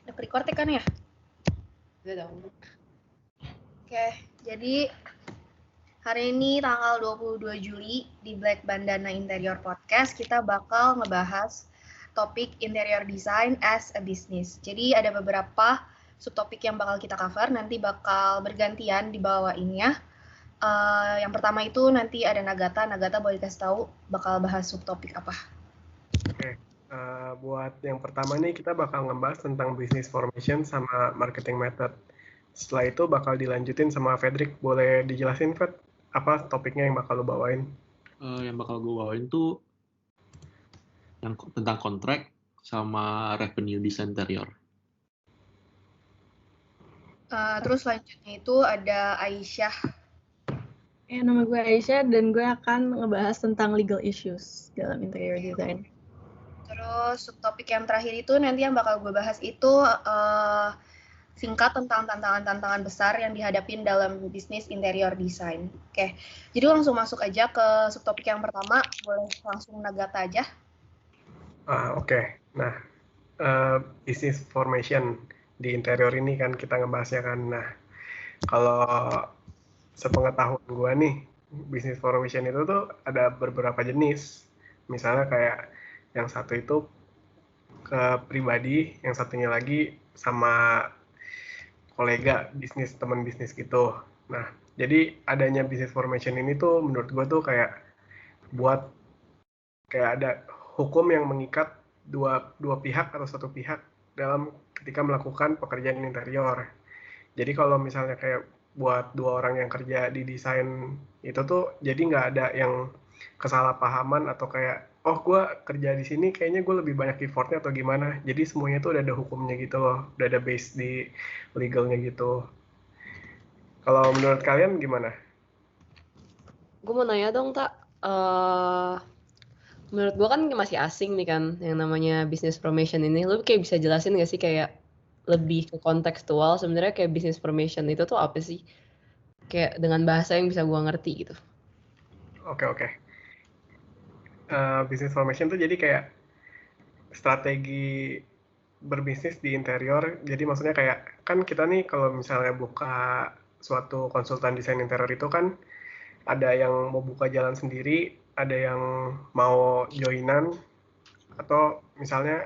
Udah record kan ya? Udah dong. Oke, jadi hari ini tanggal 22 Juli di Black Bandana Interior Podcast kita bakal ngebahas topik interior design as a business. Jadi ada beberapa subtopik yang bakal kita cover, nanti bakal bergantian dibawainnya. Yang pertama itu nanti ada Nagata boleh kasih tahu bakal bahas subtopik apa. Oke, buat yang pertama nih kita bakal ngebahas tentang business formation sama marketing method. Setelah itu bakal dilanjutin sama Fredrik. Boleh dijelasin, Fred, apa topiknya yang bakal lo bawain? Yang bakal gue bawain tuh yang tentang kontrak sama revenue design interior. Terus selanjutnya itu ada Aisyah. Nama gue Aisyah dan gue akan ngebahas tentang legal issues dalam interior design. Terus subtopik yang terakhir itu nanti yang bakal gue bahas itu singkat tentang tantangan-tantangan besar yang dihadapin dalam bisnis interior design. Oke, jadi langsung masuk aja ke subtopik yang pertama. Boleh langsung Nagata aja. Oke. Nah, business formation di interior ini kan kita ngebahasnya kan. Nah, kalau sepengetahuan gue nih, business formation itu tuh ada beberapa jenis. Misalnya kayak yang satu itu ke pribadi, yang satunya lagi sama kolega bisnis, teman bisnis gitu. Nah, jadi adanya business formation ini tuh menurut gue tuh kayak buat kayak ada hukum yang mengikat dua pihak atau satu pihak dalam ketika melakukan pekerjaan interior. Jadi kalau misalnya kayak buat dua orang yang kerja di desain itu tuh jadi nggak ada yang kesalahpahaman atau kayak oh gue kerja di sini kayaknya gue lebih banyak effortnya atau gimana. Jadi semuanya tuh udah ada hukumnya gitu loh, udah ada base di legalnya gitu. Kalau menurut kalian gimana? Gue mau nanya dong, Tak. Menurut gue kan masih asing nih kan yang namanya business formation ini. Lu kayak bisa jelasin gak sih kayak lebih ke kontekstual sebenarnya kayak business formation itu tuh apa sih? Kayak dengan bahasa yang bisa gue ngerti gitu. Oke. Business formation tuh jadi kayak strategi berbisnis di interior. Jadi maksudnya kayak kan kita nih kalau misalnya buka suatu konsultan desain interior itu kan ada yang mau buka jalan sendiri, ada yang mau joinan, atau misalnya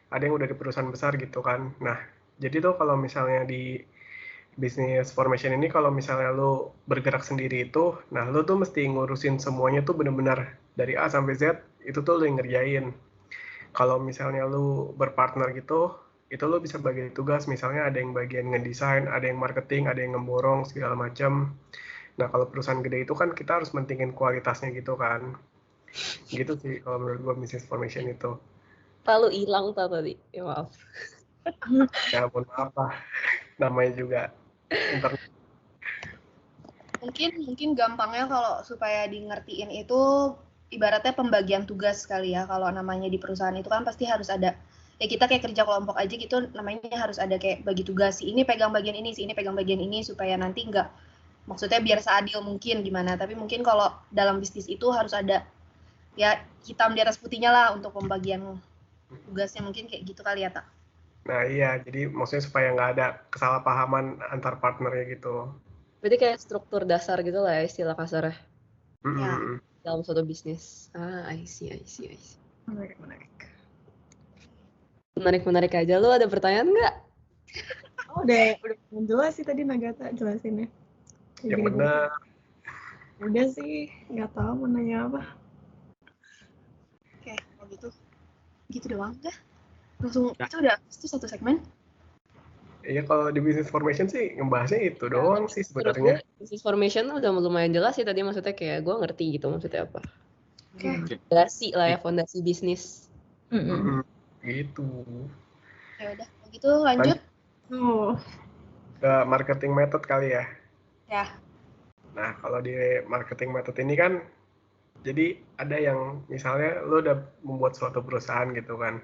ada yang udah di perusahaan besar gitu kan. Nah, jadi tuh kalau misalnya di business formation ini kalau misalnya lo bergerak sendiri itu, nah lo tuh mesti ngurusin semuanya tuh benar-benar dari A sampai Z, itu tuh lo yang ngerjain. Kalau misalnya lu berpartner gitu, itu lu bisa bagi tugas, misalnya ada yang bagian ngedesain, ada yang marketing, ada yang ngeborong, segala macam. Nah, kalau perusahaan gede itu kan kita harus mentingin kualitasnya gitu kan. Gitu sih kalau menurut gua business formation itu. Lalu hilang tadi. Ya maaf. Ya, mohon maaf lah. Namanya juga internet. Mungkin gampangnya kalau supaya di ngertiin itu ibaratnya pembagian tugas kali ya. Kalau namanya di perusahaan itu kan pasti harus ada, ya kita kayak kerja kelompok aja gitu, namanya harus ada kayak bagi tugas, si ini pegang bagian ini, si ini pegang bagian ini, supaya nanti nggak, maksudnya biar seadil mungkin gimana. Tapi mungkin kalau dalam bisnis itu harus ada ya hitam di atas putihnya lah untuk pembagian tugasnya, mungkin kayak gitu kali ya, Tak. Nah iya, jadi maksudnya supaya nggak ada kesalahpahaman antar partnernya gitu. Berarti kayak struktur dasar gitu lah ya istilah kasarnya. Ya. Dalam suatu bisnis. I see. Menarik aja. Lu ada pertanyaan nggak? Udah jelas sih tadi Nagata jelasinnya. Yang benar. Udah sih, nggak tahu mau nanya apa. Oke, kalau gitu doang dah. Langsung itu udah itu satu segmen. Iya, kalau di business formation sih ngebahasnya itu doang sih sebenarnya. Business formation udah lumayan jelas sih tadi, maksudnya kayak gue ngerti gitu maksudnya apa. Oke. Fondasi lah ya, fondasi bisnis. Gitu. Ya udah, begitu lanjut. Ke marketing method kali ya. Ya. Nah, kalau di marketing method ini kan jadi ada yang misalnya lo udah membuat suatu perusahaan gitu kan.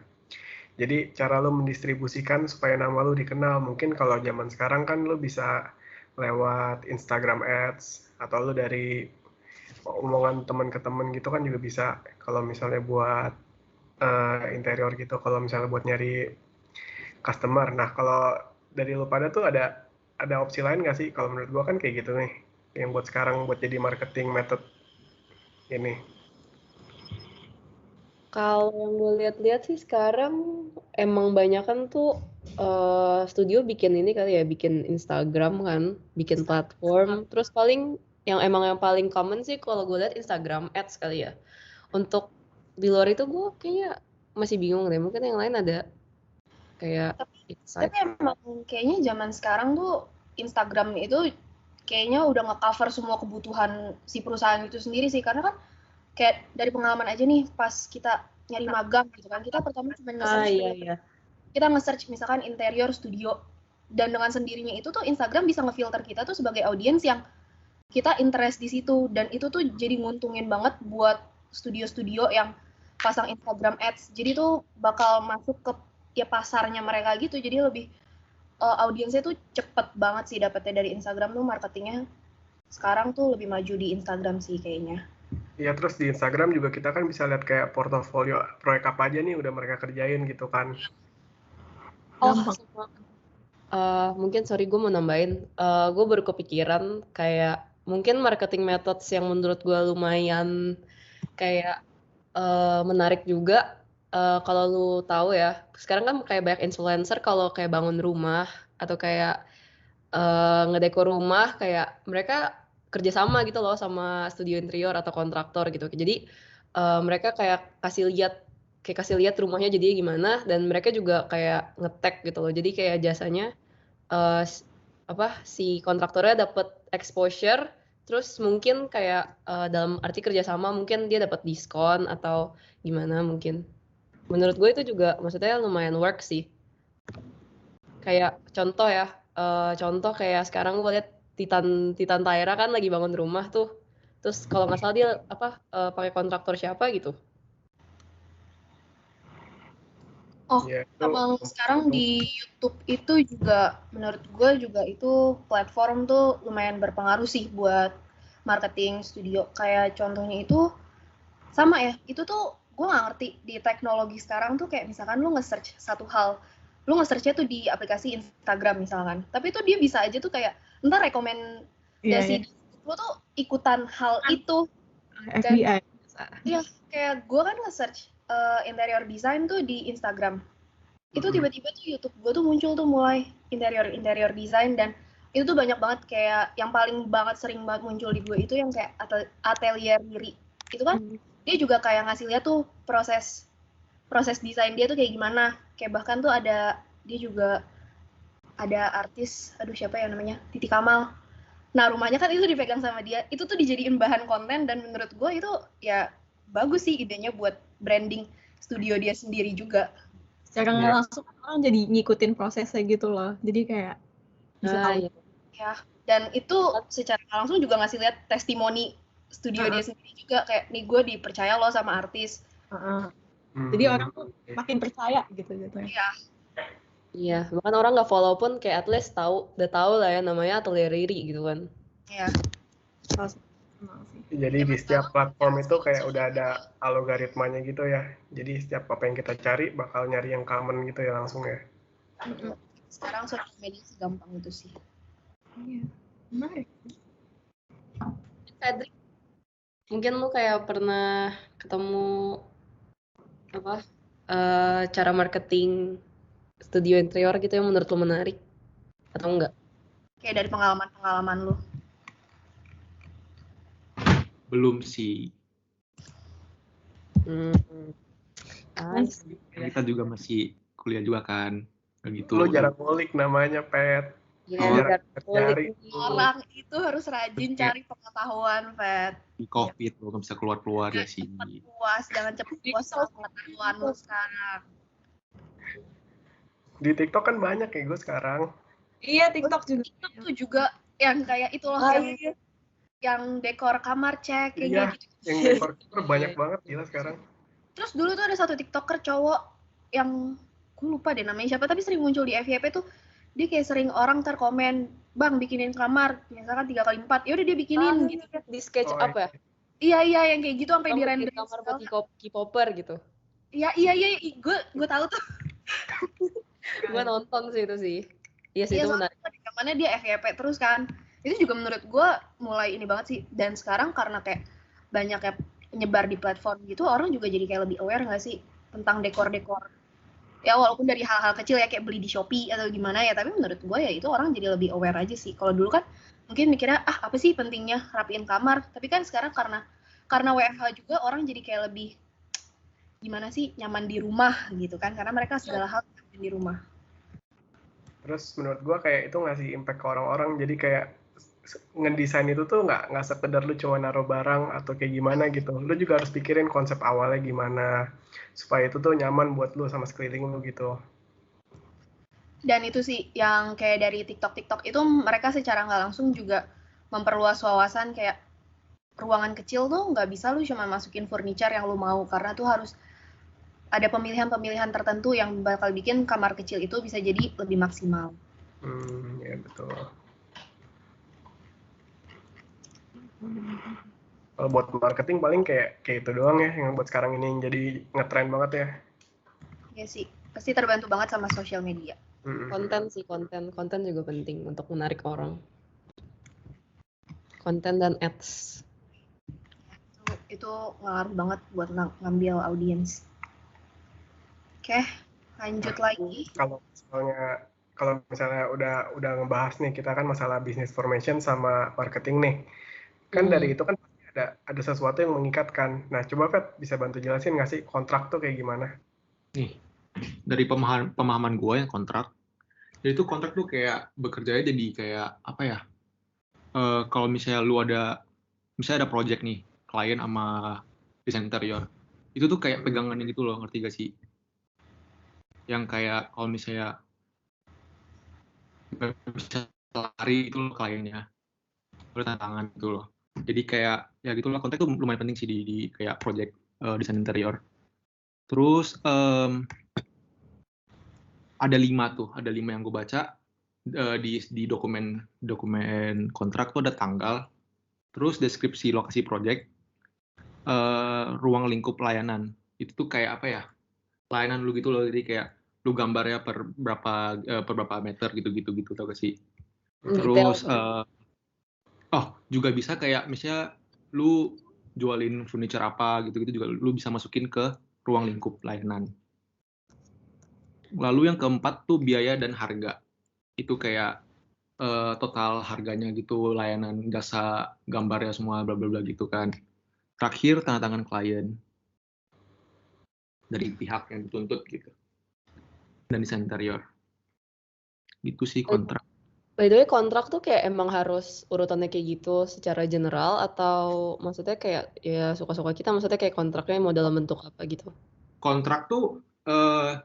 Jadi cara lo mendistribusikan supaya nama lo dikenal, mungkin kalau zaman sekarang kan lo bisa lewat Instagram Ads, atau lo dari omongan teman ke teman gitu kan juga bisa. Kalau misalnya buat interior gitu, kalau misalnya buat nyari customer. Nah, kalau dari lu pada tuh ada opsi lain nggak sih? Kalau menurut gua kan kayak gitu nih, yang buat sekarang buat jadi marketing method ini. Kalau yang gue lihat-lihat sih sekarang emang banyakan tuh studio bikin ini kali ya, bikin Instagram kan, bikin platform. Terus paling yang paling common sih kalau gue lihat Instagram Ads kali ya. Untuk di luar itu gue kayaknya masih bingung deh. Mungkin yang lain ada kayak insight. Tapi emang kayaknya zaman sekarang tuh Instagram itu kayaknya udah nge-cover semua kebutuhan si perusahaan itu sendiri sih, karena kan kayak dari pengalaman aja nih pas kita nyari magang gitu kan, kita pertama cuma nge-search Iya. kita nge-search misalkan interior studio, dan dengan sendirinya itu tuh Instagram bisa ngefilter kita tuh sebagai audiens yang kita interest di situ, dan itu tuh jadi nguntungin banget buat studio-studio yang pasang Instagram ads. Jadi tuh bakal masuk ke ya pasarnya mereka gitu, jadi lebih audiensnya tuh cepet banget sih dapetnya dari Instagram tuh. Marketingnya sekarang tuh lebih maju di Instagram sih kayaknya. Iya, terus di Instagram juga kita kan bisa lihat kayak portofolio proyek apa aja nih udah mereka kerjain gitu kan. Mungkin sorry gue mau nambahin, gue baru kepikiran kayak mungkin marketing methods yang menurut gue lumayan kayak menarik juga. Kalau lu tahu ya, sekarang kan kayak banyak influencer kalau kayak bangun rumah atau kayak ngedekor rumah, kayak mereka kerjasama gitu loh sama studio interior atau kontraktor gitu. Jadi mereka kayak kasih lihat rumahnya jadinya gimana, dan mereka juga kayak nge-tag gitu loh. Jadi kayak jasanya si kontraktornya dapat exposure, terus mungkin kayak dalam arti kerjasama mungkin dia dapat diskon atau gimana mungkin. Menurut gue itu juga maksudnya lumayan work sih. Kayak contoh ya, contoh kayak sekarang gue lihat Titan Tyra kan lagi bangun rumah tuh. Terus kalau nggak salah dia pakai kontraktor siapa gitu. Emang sekarang di YouTube itu juga menurut gue juga itu platform tuh lumayan berpengaruh sih buat marketing studio. Kayak contohnya itu sama ya, itu tuh gue nggak ngerti di teknologi sekarang tuh kayak misalkan lu nge-search satu hal, lu nge-searchnya tuh di aplikasi Instagram misalkan, tapi itu dia bisa aja tuh kayak ntar rekomendasi lu tuh ikutan hal itu. FBI. Iya, kayak gue kan nge-search interior design tuh di Instagram, itu tiba-tiba tuh YouTube gue tuh muncul tuh mulai interior design, dan itu tuh banyak banget. Kayak yang paling banget sering banget muncul di gue itu yang kayak atelier Riri itu kan. Dia juga kayak ngasih lihat tuh proses desain dia tuh kayak gimana. Kayak bahkan tuh dia juga ada artis, siapa ya namanya, Titi Kamal. Nah rumahnya kan itu dipegang sama dia, itu tuh dijadiin bahan konten, dan menurut gue itu ya bagus sih idenya buat branding studio dia sendiri juga. Secara nggak langsung orang jadi ngikutin prosesnya gitu loh, jadi kayak bisa tahu. Ya, dan itu secara langsung juga ngasih lihat testimoni studio dia sendiri juga, kayak nih gue dipercaya loh sama artis. Jadi orang tuh makin percaya gitu ya. Iya, bahkan orang nggak follow pun kayak at least udah tahu lah ya namanya Atelier Riri gitu kan. Iya. Jadi di setiap platform itu kayak udah ada algoritmanya gitu ya. Jadi setiap apa yang kita cari bakal nyari yang common gitu ya langsung ya. Sekarang social media segampang itu sih. Iya, menarik. Fedrik, mungkin lu kayak pernah ketemu cara marketing studio interior gitu yang menurut lu menarik atau enggak? Kayak dari pengalaman lu. Belum sih. Kita juga masih kuliah juga kan, begitu. Lu jarang ngulik namanya, Pet. Iya, cari. Orang itu harus rajin cari pengetahuan, Pet. Di COVID lu nggak bisa keluar ya sih. Jangan cepet puas sama pengetahuan lu sekarang. Di TikTok kan banyak ya gue sekarang. Iya, TikTok juga. TikTok tuh juga yang kayak itu loh, yang dekor kamar kayak gitu. Yang dekor kamar banyak banget gila sekarang. Terus dulu tuh ada satu TikToker cowok yang gue lupa deh namanya siapa, tapi sering muncul di FYP tuh. Dia kayak sering orang terkomen, "Bang, bikinin kamar misalkan 3x4." Ya udah dia bikinin gitu. Di sketch up ya? Iya, yang kayak gitu sampai di render kamar buat K-popper gitu. Iya, gue tahu tuh. Gue nonton sih itu sih. Iya sih, Iya, itu soalnya menarik. di zamannya dia FYP terus kan. Itu juga menurut gue mulai ini banget sih. Dan sekarang karena kayak banyak ya nyebar di platform gitu, orang juga jadi kayak lebih aware nggak sih tentang dekor-dekor. Ya walaupun dari hal-hal kecil ya kayak beli di Shopee atau gimana ya, tapi menurut gue ya itu orang jadi lebih aware aja sih. Kalau dulu kan mungkin mikirnya apa sih pentingnya rapiin kamar, tapi kan sekarang karena WFH juga orang jadi kayak lebih gimana sih nyaman di rumah gitu kan, karena mereka segala hal nyaman di rumah. Terus menurut gua kayak itu ngasih impact ke orang-orang, jadi kayak ngedesain itu tuh nggak sekedar lu cuma naruh barang atau kayak gimana gitu, lu juga harus pikirin konsep awalnya gimana supaya itu tuh nyaman buat lu sama sekeliling lu gitu. Dan itu sih yang kayak dari TikTok itu mereka secara nggak langsung juga memperluas wawasan, kayak ruangan kecil tuh nggak bisa lu cuma masukin furniture yang lu mau, karena tuh harus ada pemilihan-pemilihan tertentu yang bakal bikin kamar kecil itu bisa jadi lebih maksimal. Ya betul. Kalau buat marketing paling kayak itu doang ya yang buat sekarang ini yang jadi ngetren banget ya. Ya sih, pasti terbantu banget sama sosial media. Konten sih, konten juga penting untuk menarik orang. Konten dan ads. Itu ngaruh banget buat ngambil audiens. Oke, lanjut lagi. Kalau misalnya udah ngebahas nih, kita kan masalah business formation sama marketing nih. Kan dari itu kan pasti ada sesuatu yang mengikatkan. Nah, coba Fet bisa bantu jelasin nggak sih kontrak tuh kayak gimana? Nih, dari pemahaman gue yang kontrak, jadi itu kontrak tuh kayak bekerjanya jadi kayak apa ya? Kalau misalnya misalnya ada project nih, klien sama desain interior, itu tuh kayak pegangannya gitu loh, ngerti gak sih? Yang kayak kalau misalnya bisa lari itu loh kliennya, itu tantangan gitu loh. Jadi kayak ya gitulah, kontrak tuh lumayan penting sih di kayak project desain interior. Terus ada 5 yang gue baca di dokumen kontrak tuh ada tanggal, terus deskripsi lokasi project, ruang lingkup layanan. Itu tuh kayak apa ya, layanan lu gitu loh, jadi kayak lu gambarnya per berapa meter gitu tau gak sih. Terus juga bisa kayak misalnya lu jualin furniture apa gitu juga lu bisa masukin ke ruang lingkup layanan. Lalu yang keempat tuh biaya dan harga. Itu kayak total harganya gitu, layanan, jasa, gambarnya semua bla bla bla gitu kan. Terakhir tanda tangan klien dari pihak yang dituntut gitu. Dan desain interior. Gitu sih kontrak. By the way, kontrak tuh kayak emang harus urutannya kayak gitu secara general, atau maksudnya kayak ya suka-suka kita, maksudnya kayak kontraknya mau dalam bentuk apa gitu? Kontrak tuh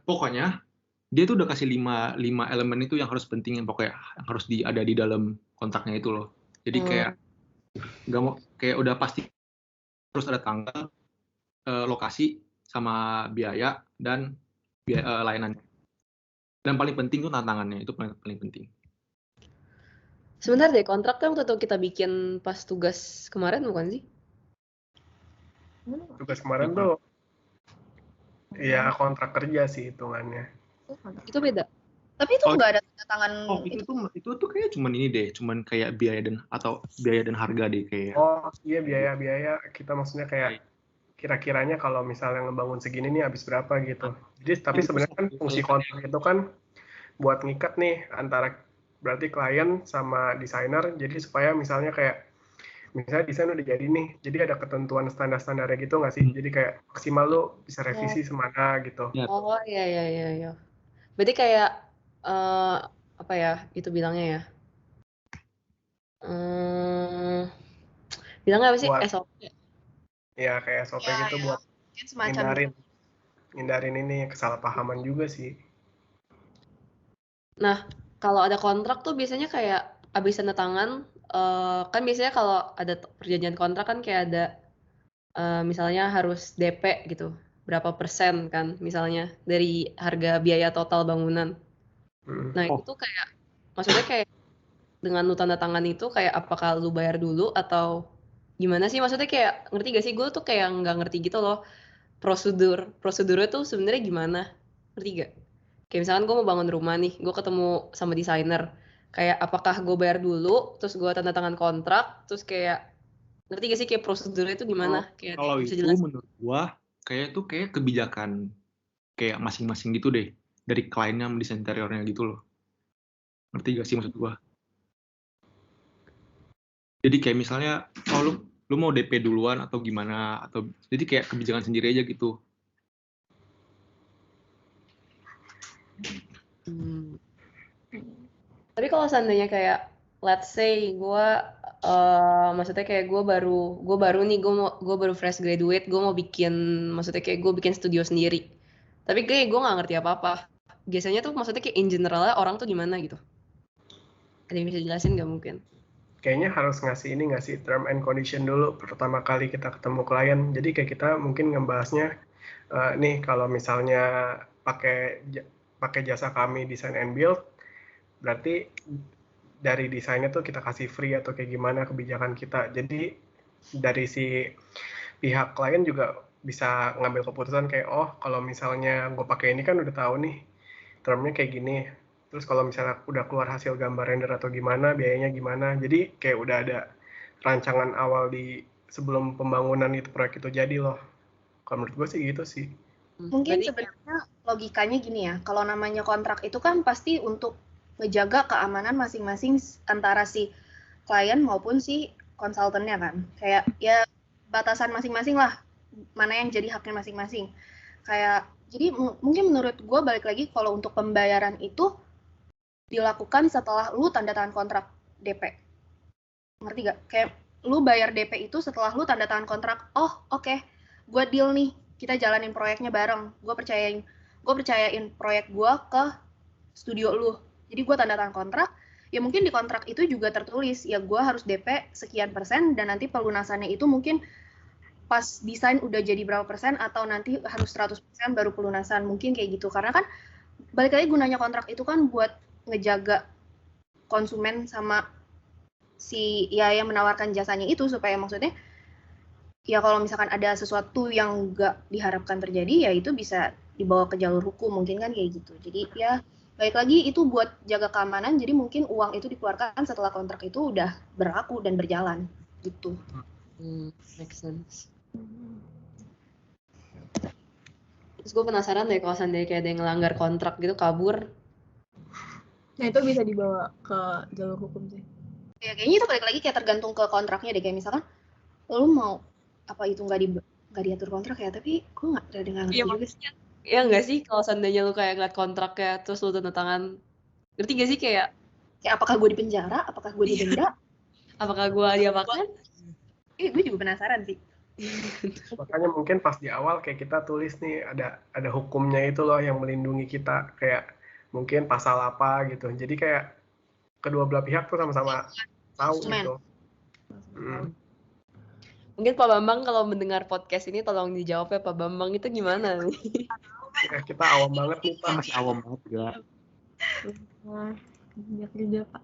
pokoknya dia tuh udah kasih 5 elemen itu yang harus penting, yang pokoknya yang harus ada di dalam kontraknya itu loh. Jadi kayak nggak mau, kayak udah pasti harus ada tanggal, lokasi, sama biaya dan layanan. Dan paling penting tuh tantangannya, itu paling penting. Sebentar deh, kontrak tuh yang waktu kita bikin pas tugas kemarin bukan sih? Tugas kemarin tuh ya kontrak kerja sih hitungannya. Itu beda. Tapi itu nggak ada tanda tangan. Itu tuh kayak cuman ini deh, cuman kayak biaya dan harga deh kayak. Oh iya, biaya kita maksudnya kayak kira-kiranya kalau misalnya ngebangun segini nih habis berapa gitu. Jadi tapi sebenarnya kan fungsi kontrak itu kan buat ngikat nih antara berarti klien sama desainer, jadi supaya misalnya desain udah jadi nih, jadi ada ketentuan standar-standarnya gitu nggak sih? Jadi kayak maksimal lu bisa revisi semana gitu. Oh iya. Berarti kayak apa ya itu bilangnya ya? Bilangnya apa sih? SOP? Ya kayak SOP gitu buat hindarin ini kesalahpahaman juga sih. Nah, kalau ada kontrak tuh biasanya kayak abis tanda tangan, kan biasanya kalau ada perjanjian kontrak kan kayak ada misalnya harus DP gitu, berapa persen kan misalnya dari harga biaya total bangunan. Nah itu tuh kayak, maksudnya kayak dengan lu tanda tangan itu kayak apakah lu bayar dulu atau gimana sih? Maksudnya kayak ngerti gak sih? Gue tuh kayak nggak ngerti gitu loh, prosedurnya tuh sebenarnya gimana, ngerti gak? Kayak misalkan gue mau bangun rumah nih, gue ketemu sama desainer. Kayak apakah gue bayar dulu, terus gue tanda tangan kontrak, terus kayak ngerti gak sih kayak prosedurnya itu gimana? Kayak Kalau bisa itu jelasin. menurut gua kayak kebijakan kayak masing-masing gitu deh dari kliennya sama desain interiornya gitu loh. Ngerti gak sih maksud gua? Jadi kayak misalnya lu mau DP duluan atau gimana, atau jadi kayak kebijakan sendiri aja gitu. Tapi kalau seandainya kayak let's say gue maksudnya kayak gue baru nih gue baru fresh graduate, gue mau bikin, maksudnya kayak gue bikin studio sendiri. Tapi kayak gue nggak ngerti apa-apa. Biasanya tuh maksudnya kayak in generalnya orang tuh gimana gitu. Ada yang bisa jelasin nggak mungkin? Kayaknya harus ngasih term and condition dulu pertama kali kita ketemu klien. Jadi kayak kita mungkin ngebahasnya nih kalau misalnya pakai jasa kami design and build, berarti dari desainnya tuh kita kasih free atau kayak gimana kebijakan kita. Jadi dari si pihak klien juga bisa ngambil keputusan kayak oh kalau misalnya gue pakai ini kan udah tahu nih termnya kayak gini. Terus kalau misalnya udah keluar hasil gambar render atau gimana, biayanya gimana. Jadi kayak udah ada rancangan awal di sebelum pembangunan itu proyek itu jadi loh. Kalau menurut gue sih gitu sih. Mungkin sebenarnya logikanya gini ya, kalau namanya kontrak itu kan pasti untuk ngejaga keamanan masing-masing antara si klien maupun si konsultannya kan. Kayak ya batasan masing-masing lah, mana yang jadi haknya masing-masing. Kayak jadi mungkin menurut gue balik lagi kalau untuk pembayaran itu dilakukan setelah lu tanda tangan kontrak DP. Ngerti gak? Kayak lu bayar DP itu setelah lu tanda tangan kontrak. Oh, oke. Gue deal nih. Kita jalanin proyeknya bareng. Gue percayain proyek gue ke studio lu. Jadi gue tanda tangan kontrak. Ya mungkin di kontrak itu juga tertulis ya gue harus DP sekian persen dan nanti pelunasannya itu mungkin pas desain udah jadi berapa persen atau nanti harus 100% baru pelunasan. Mungkin kayak gitu. Karena kan balik lagi gunanya kontrak itu kan buat ngejaga konsumen sama si ya yang menawarkan jasanya itu supaya maksudnya ya kalau misalkan ada sesuatu yang nggak diharapkan terjadi ya itu bisa dibawa ke jalur hukum mungkin kan kayak gitu. Jadi ya balik lagi itu buat jaga keamanan jadi mungkin uang itu dikeluarkan setelah kontrak itu udah berlaku dan berjalan gitu. Make sense. Terus gue penasaran deh kalau seandainya kayak ada yang ngelanggar kontrak gitu kabur. Nah itu bisa dibawa ke jalur hukum sih. Ya kayaknya itu balik lagi kayak tergantung ke kontraknya deh, kayak misalkan lu mau apa itu nggak diatur kontrak ya, tapi gue nggak ngerti juga sih. Ya nggak sih kalau seandainya lu kayak ngeliat kontraknya terus lu tanda tangan, ngerti gak sih kayak apakah gue dipenjara, apakah gue didenda, apakah gue diapakan? Gue juga penasaran sih. Makanya mungkin pas di awal kayak kita tulis nih ada hukumnya itu loh yang melindungi kita kayak mungkin pasal apa gitu. Jadi kayak kedua belah pihak tuh sama-sama tahu gitu. Mungkin Pak Bambang kalau mendengar podcast ini tolong dijawab ya Pak Bambang itu gimana nih? Ya, kita awam banget nih Pak. Masih awam banget ya. Kerja Pak.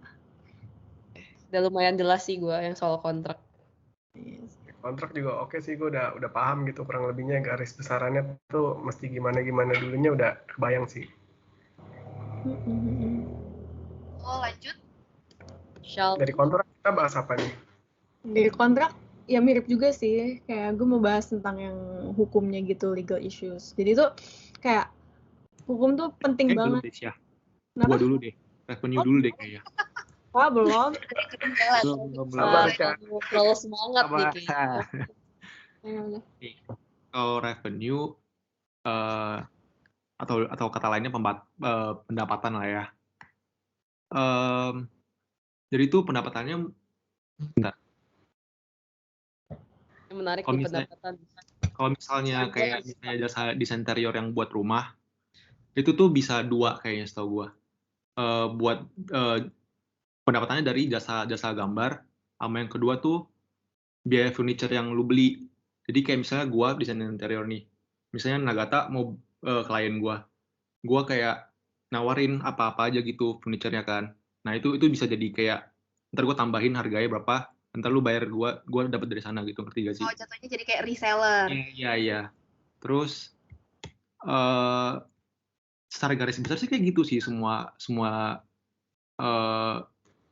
Udah lumayan jelas sih gue yang soal kontrak. Kontrak juga oke sih, gue udah paham gitu kurang lebihnya garis besarannya tuh mesti gimana dulunya udah kebayang sih. Oh lanjut. Dari kontrak kita bahas apa nih? Dari kontrak ya mirip juga sih, kayak gue mau bahas tentang yang hukumnya gitu, legal issues. Jadi tuh kayak hukum tuh penting banget. Gue dulu deh, revenue dulu deh kayaknya. Wah belum. Terlalu semangat nih kayaknya. Kalau revenue atau kata lainnya pendapatan lah ya. Jadi itu pendapatannya bentar. Menarik nih pendapatan. Kalau misalnya kayak jasa desain interior yang buat rumah, itu tuh bisa dua kayaknya setahu gue. Buat pendapatannya dari jasa gambar, sama yang kedua tuh biaya furniture yang lu beli. Jadi kayak misalnya gue desain interior nih, misalnya Nagata mau klien gue kayak nawarin apa-apa aja gitu furniture-nya kan. Nah itu bisa jadi kayak ntar gue tambahin harganya berapa, ntar lu bayar gue dapat dari sana gitu, ngerti gak sih? Oh jatuhnya jadi kayak reseller. Iya. Terus secara garis besar sih kayak gitu sih semua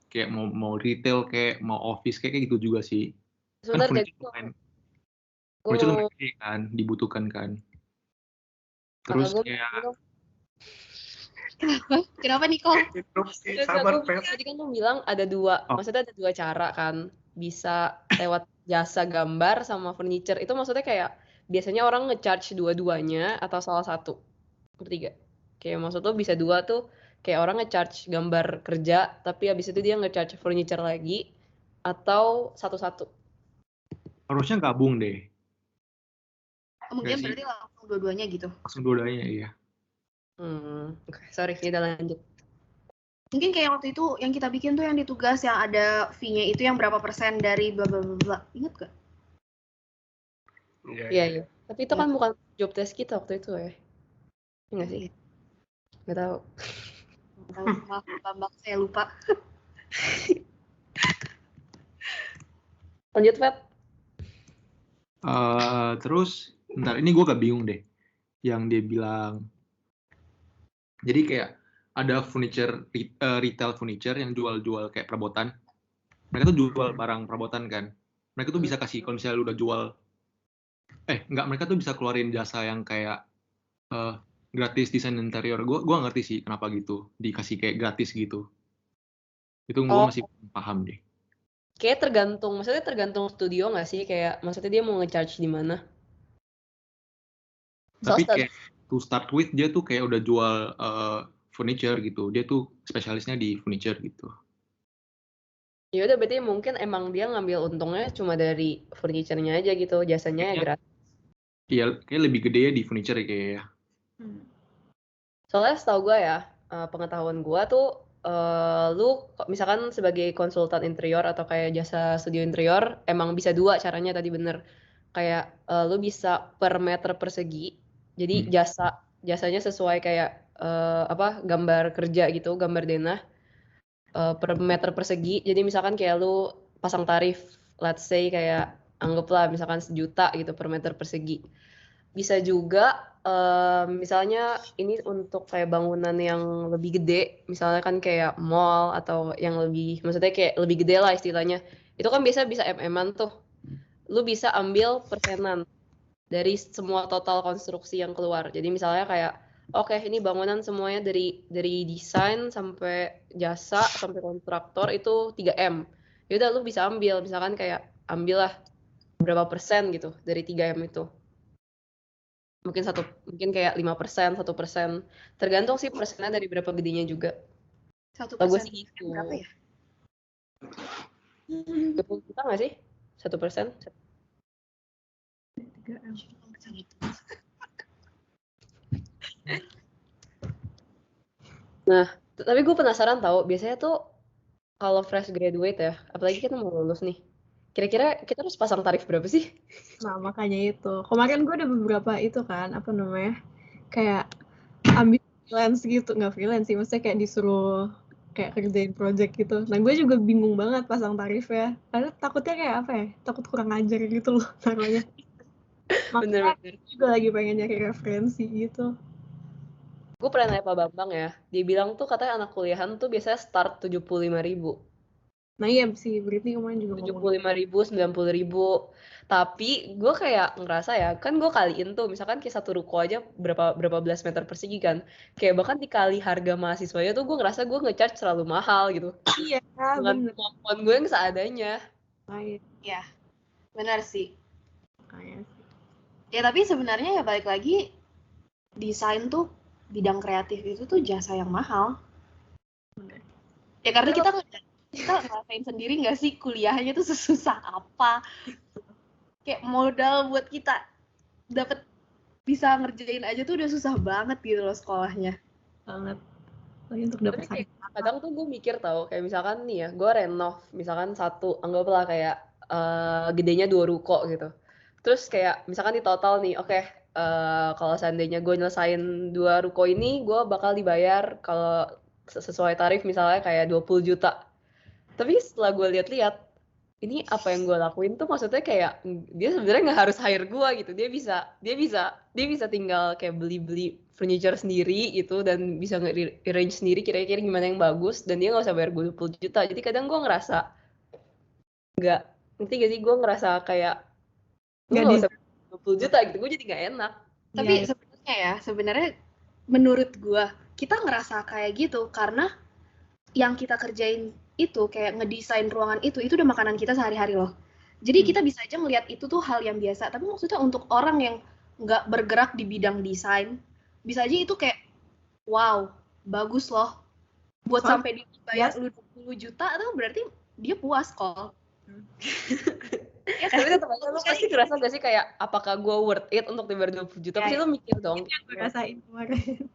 kayak mau retail kayak mau office kayak gitu juga sih. Kan Sebentar deh, furniture gue lumayan mau gede kan, dibutuhkan kan. kakak Terus gue kayak Kenapa Nicole? Interupsi, Enggak, sabar gue Pep. tadi kan lu bilang ada dua, Oh. maksudnya ada dua cara kan, bisa lewat jasa gambar sama furniture. Itu maksudnya kayak biasanya orang ngecharge dua-duanya atau salah satu, ngerti gak? Kayak maksud lu bisa dua tuh, kayak orang ngecharge gambar kerja, tapi habis itu dia ngecharge furniture lagi, atau satu-satu. harusnya gabung deh, Mungkin sih? berarti langsung dua-duanya gitu. langsung dua-duanya ya. Oke, sorry, kita lanjut. Mungkin kayak waktu itu yang kita bikin tuh yang di tugas yang ada fee-nya itu yang berapa persen dari bla bla bla bla. Ingat gak? Iya. Tapi itu kan bukan job test kita waktu itu ya. Enggak sih? Nggak tahu. Maaf, Mbak, saya lupa. Lanjut, Feb. Terus bentar, ini gue agak bingung deh yang dia bilang. Jadi kayak ada furniture retail furniture yang jual-jual kayak perabotan. Mereka tuh jual barang perabotan kan. Mereka tuh bisa kasih kalau misalnya lu udah jual mereka tuh bisa keluarin jasa yang kayak gratis desain interior. Gua ngerti sih kenapa gitu dikasih kayak gratis gitu. Itu gue masih paham deh. Kayak maksudnya tergantung studio nggak sih? Kayak maksudnya dia mau ngecharge di mana? Tapi kayak to start with dia tuh kayak udah jual furniture gitu. Dia tuh spesialisnya di furniture gitu. Ya udah berarti mungkin emang dia ngambil untungnya cuma dari furniture-nya aja gitu, jasanya ya gratis. Iya, kayak lebih gede ya di furniture kayak ya. Soalnya setahu gue ya, pengetahuan gue tuh lu misalkan sebagai konsultan interior atau kayak jasa studio interior emang bisa dua caranya tadi bener. Kayak lu bisa per meter persegi. Jadi jasanya sesuai kayak gambar kerja gitu, gambar denah. Per meter persegi. Jadi misalkan kayak lu pasang tarif, let's say kayak anggaplah misalkan 1 juta gitu per meter persegi. Bisa juga misalnya ini untuk kayak bangunan yang lebih gede, misalnya kan kayak mall atau yang lebih, maksudnya kayak lebih gede lah istilahnya. Itu kan bisa MM-an tuh. Lu bisa ambil persenan dari semua total konstruksi yang keluar. Jadi misalnya kayak oke, ini bangunan semuanya dari desain sampai jasa sampai kontraktor itu 3M. Ya udah lu bisa ambil, misalkan kayak ambillah berapa persen gitu dari 3M itu. Mungkin kayak 5%, 1%. Tergantung sih persennya dari berapa gedenya juga. 1% sih gitu. berapa ya? 20 juta nggak sih? 1%? 3M. Nah, tapi gue penasaran tau, biasanya tuh kalau fresh graduate ya, apalagi kita mau lulus nih, kira-kira kita harus pasang tarif berapa sih? Nah, makanya itu. Kemarin gue ada beberapa itu kan, apa namanya, kayak ambil freelance gitu. Nggak freelance sih, maksudnya kayak disuruh kayak kerjain project gitu. Nah, gue juga bingung banget pasang tarif ya. Karena takutnya kayak apa ya, takut kurang ajar gitu loh namanya. Makanya Bener-bener. juga lagi pengen nyari referensi gitu. Gue pernah nanya Pak Bambang ya, dia bilang tuh katanya anak kuliahan tuh biasanya start 75.000. Nah iya sih, Britney kemarin juga ngomong. 75.000, 90.000. Tapi gue kayak ngerasa ya, kan gue kaliin tuh, misalkan kayak satu ruko aja berapa belas meter persegi kan. Kayak bahkan dikali harga mahasiswanya tuh gue ngerasa gue ngecharge terlalu mahal gitu. Iya, Dengan bener. kemampuan gue yang seadanya. Ya, benar sih. Kayak Ya tapi sebenarnya ya balik lagi, desain tuh bidang kreatif itu tuh jasa yang mahal. Ya karena kita ngerasain sendiri nggak sih kuliahnya tuh sesusah apa. Kayak modal buat kita dapat bisa ngerjain aja tuh udah susah banget gitu loh sekolahnya. banget. Lagi untuk dapat Tapi kayak kadang tuh gue mikir tau, kayak misalkan nih ya, gue renov, misalkan satu, anggaplah kayak gedenya 2 ruko gitu. Terus kayak misalkan di total nih, oke, kalau seandainya gue nyelesain 2 ruko ini, gue bakal dibayar kalau sesuai tarif misalnya kayak 20 juta. Tapi setelah gue lihat-lihat, ini apa yang gue lakuin tuh maksudnya kayak dia sebenarnya nggak harus hire gue gitu. Dia bisa tinggal kayak beli furniture sendiri gitu dan bisa nge-arrange sendiri kira-kira gimana yang bagus dan dia nggak usah bayar gue 20 juta. Jadi kadang gue ngerasa nggak, ngerti gak sih, gue ngerasa kayak lu Nggak nggak di usah 20 juta gitu, gue jadi nggak enak. Tapi Iya. sebenarnya menurut gua kita ngerasa kayak gitu karena yang kita kerjain itu kayak ngedesain ruangan itu udah makanan kita sehari-hari loh. Jadi kita bisa aja ngelihat itu tuh hal yang biasa, tapi maksudnya untuk orang yang nggak bergerak di bidang desain, bisa aja itu kayak wow, bagus loh. Buat Soalnya sampai dia bayar biasa. lu 20 juta tuh berarti dia puas kok. Ya kan? Tapi tetap aja lu pasti ngerasa gak sih kayak apakah gue worth it untuk dibayar 20 juta? Pasti lu mikir dong. Itu yang gue rasain kemarin.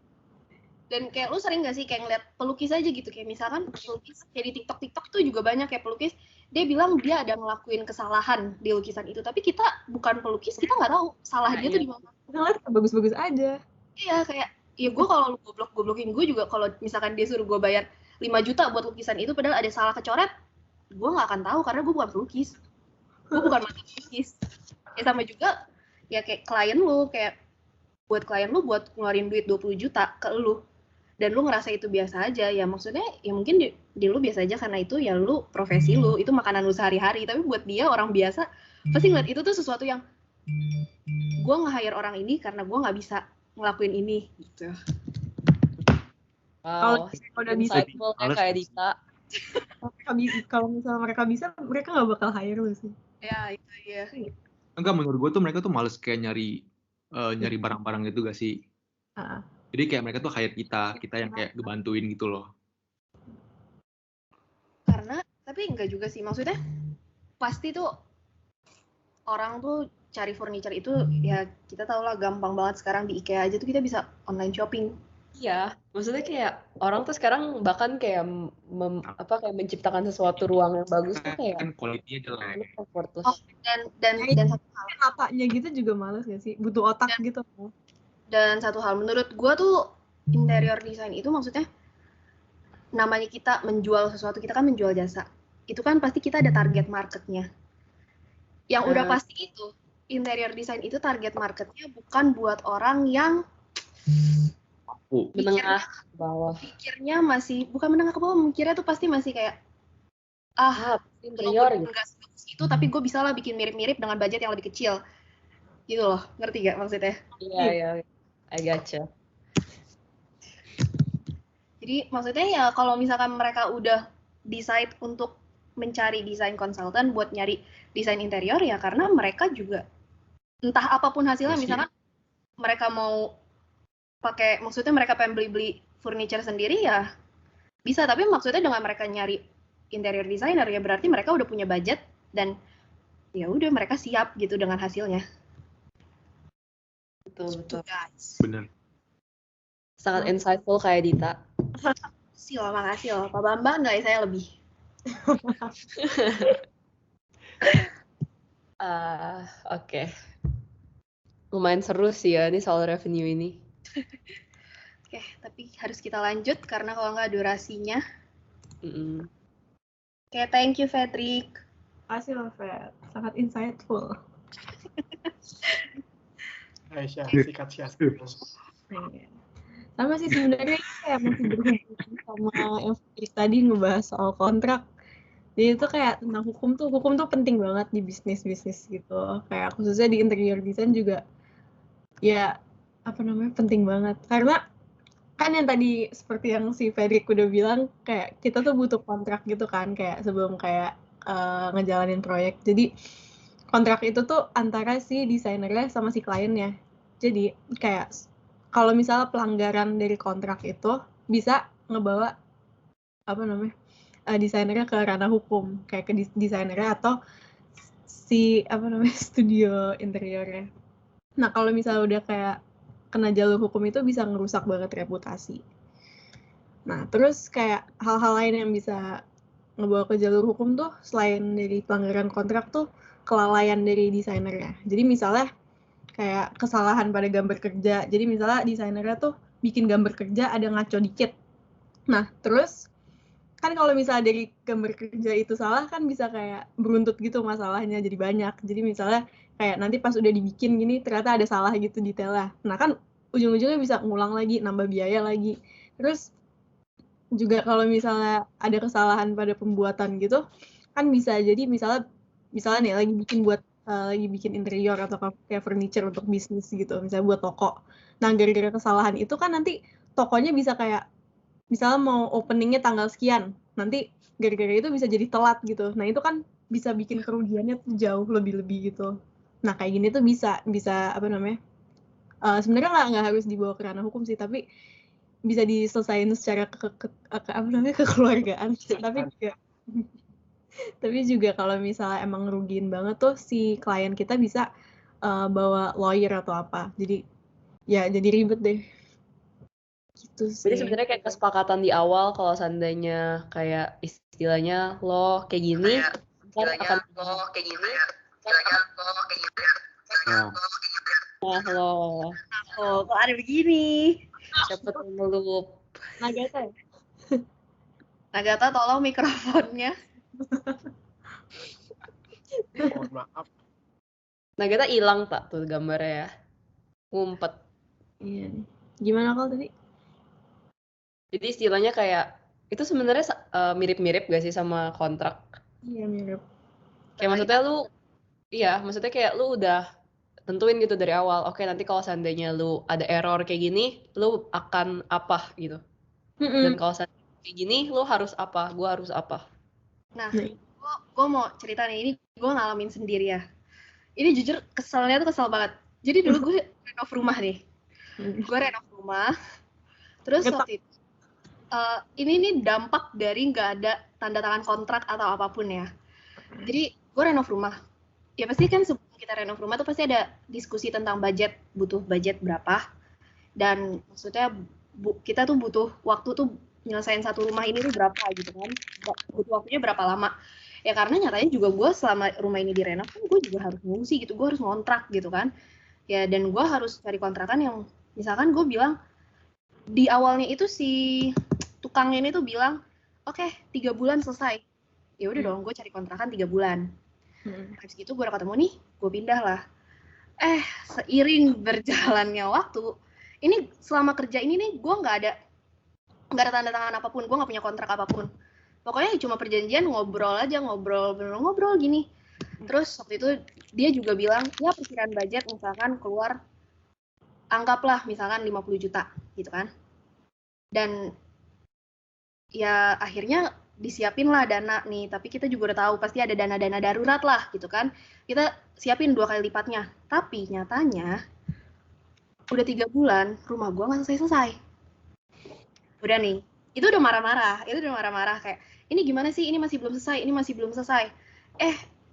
Dan kayak lu sering gak sih kayak ngeliat pelukis aja gitu, kayak misalkan pelukis kayak di TikTok tuh juga banyak kayak pelukis, dia bilang dia ada ngelakuin kesalahan di lukisan itu, tapi kita bukan pelukis, kita nggak tahu salah dia tuh di mana. Kita ngeliat bagus-bagus aja. Iya, kayak ya gue kalau lu goblokin gue juga, kalau misalkan dia suruh gue bayar 5 juta buat lukisan itu padahal ada salah kecoret, gue nggak akan tahu karena gue bukan pelukis, gue bukan mata pelukis. Ya sama juga ya kayak klien lu, kayak buat klien lu buat ngeluarin duit 20 juta ke lu dan lu ngerasa itu biasa aja, ya maksudnya ya mungkin di lu biasa aja karena itu ya lu profesi lu, itu makanan lu sehari-hari, tapi buat dia orang biasa pasti ngeliat itu tuh sesuatu yang gue nge-hire orang ini karena gue nggak bisa ngelakuin ini gitu. Wow, Kalau udah bisa, insightful kayak Dita. kalau misalnya mereka bisa, mereka nggak bakal hire lu sih. Ya itu ya. Enggak, menurut gue tuh mereka tuh males kayak nyari barang-barang gitu gak sih? Jadi kayak mereka tuh hire kita yang kayak ngebantuin gitu loh. Karena tapi enggak juga sih, maksudnya pasti tuh orang tuh cari furniture itu ya kita tau lah gampang banget sekarang di IKEA aja tuh kita bisa online shopping. Iya, maksudnya kayak orang tuh sekarang bahkan kayak kayak menciptakan sesuatu ruang yang bagus tuh kayak kan kualitinya jelek. Oh, dan satu hal, Matanya gitu juga males gak sih? Butuh otak gitu. Dan satu hal menurut gue tuh interior design itu maksudnya namanya kita menjual sesuatu, kita kan menjual jasa. Itu kan pasti kita ada target marketnya. Yang udah pasti itu interior design itu target marketnya bukan buat orang yang menengah ke bawah. Pikirnya masih bukan menengah ke bawah, mikirnya tuh pasti masih kayak interior gitu. Enggak sebagus itu, tapi gue bisa lah bikin mirip-mirip dengan budget yang lebih kecil. Gitu loh, ngerti gak maksudnya? Iya. I gotcha. Jadi maksudnya ya kalau misalkan mereka udah decide untuk mencari desain konsultan buat nyari desain interior, ya karena mereka juga entah apapun hasilnya, misalkan mereka mau pakai, maksudnya mereka pengen beli furniture sendiri ya bisa, tapi maksudnya dengan mereka nyari interior designer ya berarti mereka udah punya budget dan ya udah mereka siap gitu dengan hasilnya. Betul. Guys. Bener. Sangat insightful kayak Dita. Makasih loh. Pak Bambang nggak saya lebih. Oke. Lumayan seru sih ya ini soal revenue ini. Oke, tapi harus kita lanjut karena kalau nggak durasinya. Oke, thank you Fedrik. Makasih loh Fed, sangat insightful. Aisyah, sikat siasat. Sama sih sebenarnya kayak masih berhubungan sama yang Fedrik tadi ngebahas soal kontrak. Jadi itu kayak tentang hukum tuh penting banget di bisnis gitu. Kayak khususnya di interior design juga ya penting banget. Karena kan yang tadi seperti yang si Fedrik udah bilang kayak kita tuh butuh kontrak gitu kan kayak sebelum kayak ngejalanin proyek. Jadi kontrak itu tuh antara si desainernya sama si kliennya. Jadi kayak kalau misalnya pelanggaran dari kontrak itu bisa ngebawa desainernya ke ranah hukum, kayak ke desainernya atau si studio interiornya. Nah kalau misalnya udah kayak kena jalur hukum itu bisa ngerusak banget reputasi. Nah terus kayak hal-hal lain yang bisa ngebawa ke jalur hukum tuh selain dari pelanggaran kontrak tuh kelalaian dari desainernya. Jadi misalnya kayak kesalahan pada gambar kerja. Jadi misalnya desainernya tuh bikin gambar kerja ada ngaco dikit. Nah terus kan kalau misalnya dari gambar kerja itu salah kan bisa kayak beruntut gitu masalahnya jadi banyak. Jadi misalnya kayak nanti pas udah dibikin gini ternyata ada salah gitu detailnya. Nah kan ujung-ujungnya bisa ngulang lagi, nambah biaya lagi. Terus juga kalau misalnya ada kesalahan pada pembuatan gitu kan bisa jadi misalnya nih lagi bikin interior atau kayak furniture untuk bisnis gitu, misalnya buat toko. Nah gara-gara kesalahan itu kan nanti tokonya bisa kayak misalnya mau openingnya tanggal sekian, nanti gara-gara itu bisa jadi telat gitu. Nah itu kan bisa bikin kerugiannya tuh jauh lebih gitu. Nah kayak gini tuh bisa apa namanya? Sebenarnya nggak harus dibawa ke ranah hukum sih, tapi bisa diselesaikan secara kekeluargaan. Tapi juga kalau misalnya emang ngerugiin banget tuh si klien kita bisa bawa lawyer atau apa. Jadi ya jadi ribet deh. Gitu sih. Jadi sebenarnya kayak kesepakatan di awal kalau seandainya kayak istilahnya lo kayak gini, akan lo kok ada begini? cepet ngelup. Nagata ya? Nagata tolong mikrofonnya. Mohon maaf. Nagata hilang tak tuh gambarnya ya, ngumpet. Iya. Gimana kalau tadi? Jadi istilahnya kayak itu sebenarnya mirip-mirip gak sih sama kontrak? Iya mirip. Kayak maksudnya kayak lu udah tentuin gitu dari awal. Oke, nanti kalau seandainya lu ada error kayak gini, lu akan apa gitu. Dan kalau seandainya kayak gini, lu harus apa? Gua harus apa? Nah, gue mau cerita nih, ini gue ngalamin sendiri ya. Ini jujur kesel banget. Jadi dulu gue renov rumah nih. Gue renov rumah. Terus waktu itu ini dampak dari nggak ada tanda tangan kontrak atau apapun ya. Jadi gue renov rumah. Ya pasti kan sebelum kita renov rumah tuh pasti ada diskusi tentang budget, butuh budget berapa. Dan maksudnya kita tuh butuh waktu tuh nyelesain satu rumah ini tuh berapa gitu kan. Butuh waktunya berapa lama. Ya karena nyatanya juga gue selama rumah ini direnov kan gue juga harus ngungsi gitu. Gue harus ngontrak gitu kan. Ya dan gue harus cari kontrakan yang misalkan gue bilang di awalnya itu si tukangnya ini tuh bilang, oke, 3 bulan selesai. Ya udah dong, gue cari kontrakan 3 bulan. Habis itu gue udah ketemu nih, gue pindah lah. Seiring berjalannya waktu, ini selama kerja ini nih, gue nggak ada tanda tangan apapun, gue nggak punya kontrak apapun. Pokoknya cuma perjanjian ngobrol gini. Terus waktu itu dia juga bilang, ya perkiraan budget misalkan keluar, anggaplah misalkan 50 juta gitu kan. Dan ya akhirnya disiapin lah dana nih, tapi kita juga udah tahu pasti ada dana-dana darurat lah gitu kan. Kita siapin 2 kali lipatnya. Tapi nyatanya udah 3 bulan rumah gua nggak selesai. Udah nih, itu udah marah-marah kayak ini gimana sih, ini masih belum selesai.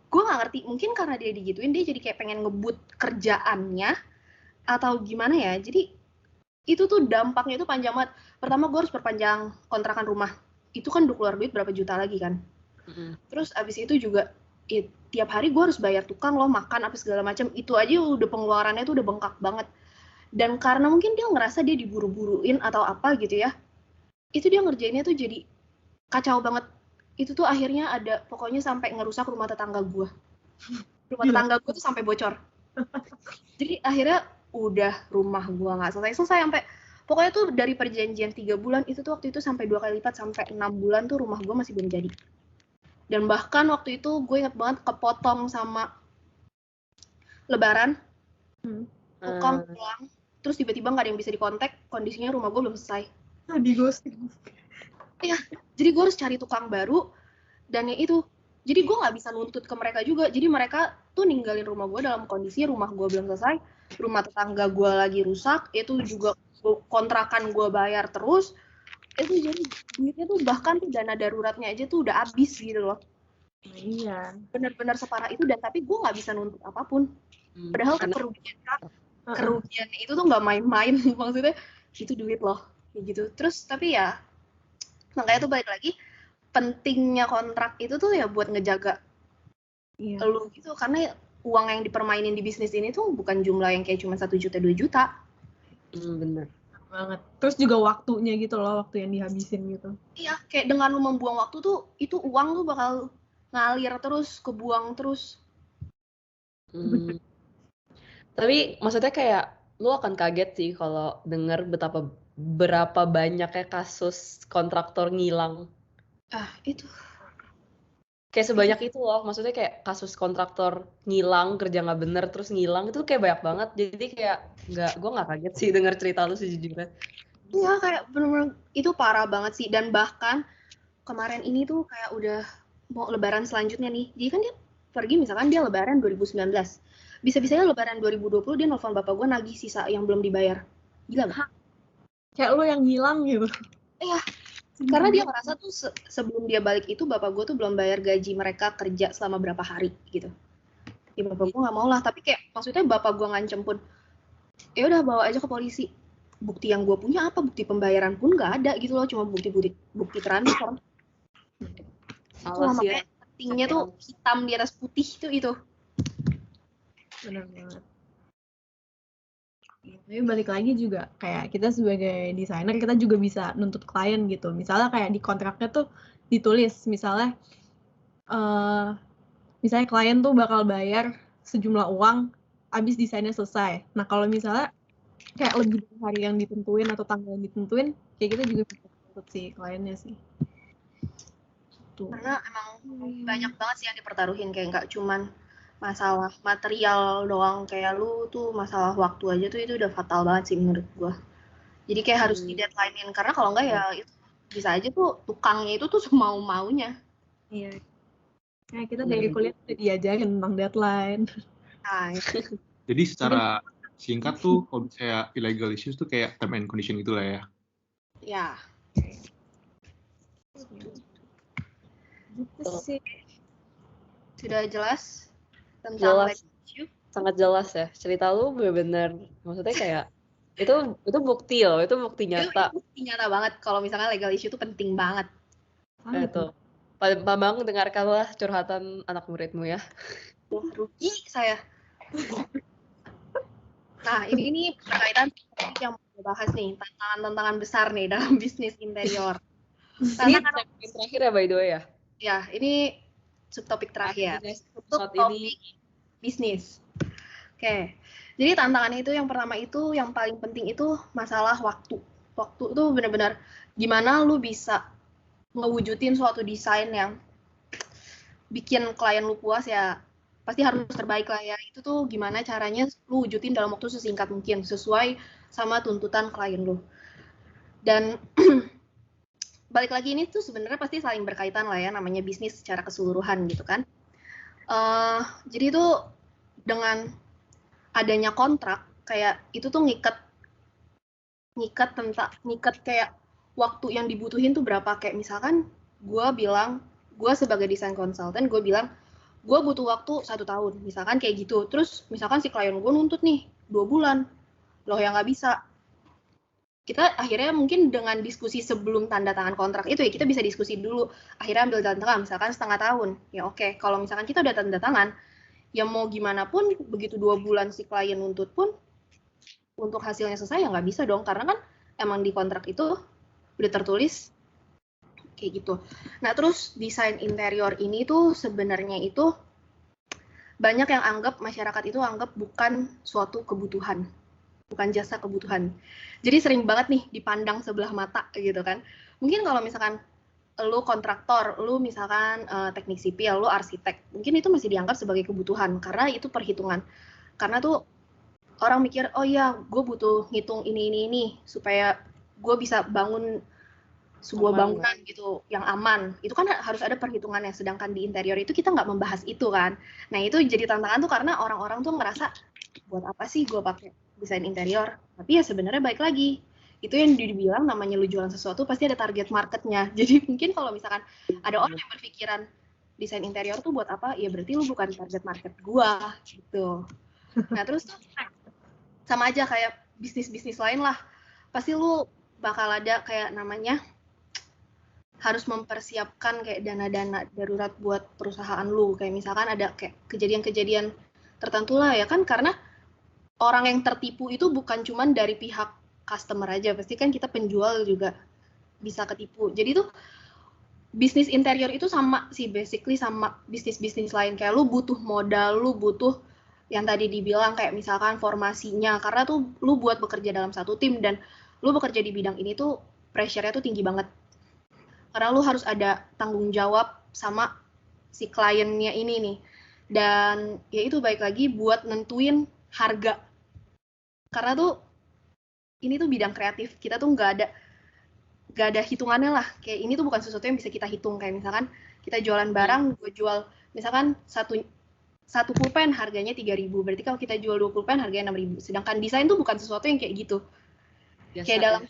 Gue nggak ngerti, mungkin karena dia digituin dia jadi kayak pengen ngebut kerjaannya atau gimana ya. Jadi itu tuh dampaknya itu panjang banget. Pertama gue harus perpanjang kontrakan rumah. Itu kan udah keluar duit berapa juta lagi kan. Terus abis itu juga tiap hari gue harus bayar tukang loh, makan apa segala macam. Itu aja udah pengeluarannya tuh udah bengkak banget. Dan karena mungkin dia ngerasa dia diburu-buruin atau apa gitu ya. Itu dia ngerjainnya tuh jadi kacau banget. Itu tuh akhirnya ada pokoknya sampai ngerusak rumah tetangga gue. Rumah tetangga gue tuh sampai bocor. Jadi akhirnya udah rumah gua nggak selesai sampai pokoknya tuh dari perjanjian 3 bulan itu tuh waktu itu sampai 2 kali lipat sampai 6 bulan tuh rumah gua masih belum jadi. Dan bahkan waktu itu gue inget banget kepotong sama Lebaran, tukang pulang, terus tiba-tiba nggak ada yang bisa dikontak, kondisinya rumah gua belum selesai. Di ghosting. Iya, jadi gue harus cari tukang baru dan ya itu. Jadi gue nggak bisa nuntut ke mereka juga. Jadi mereka tuh ninggalin rumah gue dalam kondisi rumah gue belum selesai, rumah tetangga gue lagi rusak, itu juga kontrakan gue bayar terus. Itu jadi duitnya tuh bahkan tuh dana daruratnya aja tuh udah habis gitu loh. Iya. Benar-benar separah itu dan tapi gue nggak bisa nuntut apapun. Padahal kan kerugian itu tuh nggak main-main. Maksudnya itu duit loh kayak gitu. Terus tapi ya makanya tuh balik lagi pentingnya kontrak itu tuh ya buat ngejaga lu gitu, karena uang yang dipermainin di bisnis ini tuh bukan jumlah yang kayak cuma 1 juta 2 juta. Bener. banget. Terus juga waktunya gitu loh, waktu yang dihabisin gitu. Iya, kayak dengan lu membuang waktu tuh, itu uang tuh bakal ngalir terus, kebuang terus. Tapi maksudnya kayak lu akan kaget sih kalau denger berapa banyaknya kasus kontraktor ngilang. Itu. Kayak sebanyak itu loh, maksudnya kayak kasus kontraktor ngilang, kerja nggak bener, terus ngilang, itu kayak banyak banget. Jadi kayak gue nggak kaget sih denger cerita lu sejujurnya. Iya, kayak bener-bener itu parah banget sih. Dan bahkan kemarin ini tuh kayak udah mau lebaran selanjutnya nih. Jadi kan dia pergi, misalkan dia lebaran 2019. Bisa-bisanya lebaran 2020 dia nelfon bapak gue nagih sisa yang belum dibayar. Gila gak? Kayak lu yang hilang gitu. Iya. Karena dia ngerasa tuh sebelum dia balik itu bapak gue tuh belum bayar gaji mereka kerja selama berapa hari gitu. Ya bapak gue nggak mau lah, tapi kayak maksudnya bapak gue ngancem pun, ya udah bawa aja ke polisi. Bukti yang gue punya apa? Bukti pembayaran pun nggak ada gitu loh, cuma bukti transfer. Salah sih ya. Pentingnya tuh hitam di atas putih itu. Benar banget. Tapi balik lagi juga kayak kita sebagai desainer kita juga bisa nuntut klien gitu. Misalnya kayak di kontraknya tuh ditulis misalnya klien tuh bakal bayar sejumlah uang abis desainnya selesai. Nah kalau misalnya kayak lebih dari hari yang ditentuin atau tanggal yang ditentuin, kayak kita juga bisa nuntut si kliennya sih. Tuh. Karena emang banyak banget sih yang dipertaruhin, kayak nggak cuman masalah material doang, kayak lu tuh masalah waktu aja tuh itu udah fatal banget sih menurut gua. Jadi kayak harus di deadline-in, karena kalau enggak ya itu bisa aja tuh tukangnya itu tuh semau-maunya. Iya. Nah, kita dari kuliah udah diajarin tentang deadline. Nah, Jadi secara singkat tuh kalau misalnya illegal issues tuh kayak term and condition gitu lah ya. ya. Gitu sih. Sudah jelas tentang Jelas. Sangat jelas ya. Cerita lu benar-benar maksudnya kayak itu bukti loh, itu bukti nyata. Itu bukti nyata banget kalau misalnya legal issue itu penting banget. Itu. Pak Bambang, dengarkanlah curhatan anak muridmu ya. Rugi saya. Nah, ini berkaitan yang mau bahas nih, tantangan-tantangan besar nih dalam bisnis interior. Ini yang terakhir ya by the way ya? Ya, ini subtopik terakhir. Subtopik bisnis. Oke. Jadi tantangannya itu yang pertama itu, yang paling penting itu masalah waktu. Waktu itu benar-benar gimana lu bisa ngewujudin suatu desain yang bikin klien lu puas, ya pasti harus terbaik lah ya. Itu tuh gimana caranya lu wujudin dalam waktu sesingkat mungkin sesuai sama tuntutan klien lu. Dan balik lagi ini tuh sebenarnya pasti saling berkaitan lah ya, namanya bisnis secara keseluruhan gitu kan. Jadi itu dengan adanya kontrak kayak itu tuh ngikat kayak waktu yang dibutuhin tuh berapa. Kayak misalkan gue sebagai desain konsultan, gue bilang gue butuh waktu 1 tahun misalkan kayak gitu. Terus misalkan si klien gue nuntut nih 2 bulan, loh yang nggak bisa. Kita akhirnya mungkin dengan diskusi sebelum tanda tangan kontrak itu ya, kita bisa diskusi dulu, akhirnya ambil jalan tengah misalkan 1/2 tahun. Ya oke, kalau misalkan kita udah tanda tangan, ya mau gimana pun begitu 2 bulan si klien nuntut pun untuk hasilnya selesai ya nggak bisa dong, karena kan emang di kontrak itu udah tertulis kayak gitu. Nah terus desain interior ini tuh sebenarnya itu banyak yang masyarakat itu anggap bukan suatu kebutuhan, bukan jasa kebutuhan. Jadi sering banget nih dipandang sebelah mata gitu kan. Mungkin kalau misalkan lu kontraktor, lu misalkan teknik sipil, lu arsitek, mungkin itu masih dianggap sebagai kebutuhan karena itu perhitungan. Karena tuh orang mikir, oh iya gue butuh ngitung ini supaya gue bisa bangun sebuah bangunan gitu yang aman. Itu kan harus ada perhitungannya, sedangkan di interior itu kita nggak membahas itu kan. Nah itu jadi tantangan tuh karena orang-orang tuh ngerasa buat apa sih gue pakai desain interior. Tapi ya sebenarnya baik lagi, itu yang dibilang namanya lu jualan sesuatu pasti ada target marketnya. Jadi mungkin kalau misalkan ada orang yang berpikiran desain interior tuh buat apa, ya berarti lu bukan target market gua gitu. Nah terus tuh sama aja kayak bisnis-bisnis lain lah, pasti lu bakal ada kayak namanya harus mempersiapkan kayak dana-dana darurat buat perusahaan lu. Kayak misalkan ada kayak kejadian-kejadian tertentu lah ya kan, karena orang yang tertipu itu bukan cuman dari pihak customer aja, pasti kan kita penjual juga bisa ketipu. Jadi tuh bisnis interior itu sama sih, basically sama bisnis-bisnis lain. Kayak lu butuh modal, lu butuh yang tadi dibilang kayak misalkan formasinya, karena tuh lu buat bekerja dalam satu tim dan lu bekerja di bidang ini tuh pressure-nya tuh tinggi banget. Karena lu harus ada tanggung jawab sama si kliennya ini nih. Dan ya itu baik lagi buat nentuin harga. Karena tuh ini tuh bidang kreatif, kita tuh nggak ada hitungannya lah. Kayak ini tuh bukan sesuatu yang bisa kita hitung. Kayak misalkan kita jualan barang, gue jual misalkan satu pulpen harganya 3.000. Berarti kalau kita jual 2 pulpen harganya 6.000. Sedangkan desain tuh bukan sesuatu yang kayak gitu. Biasa,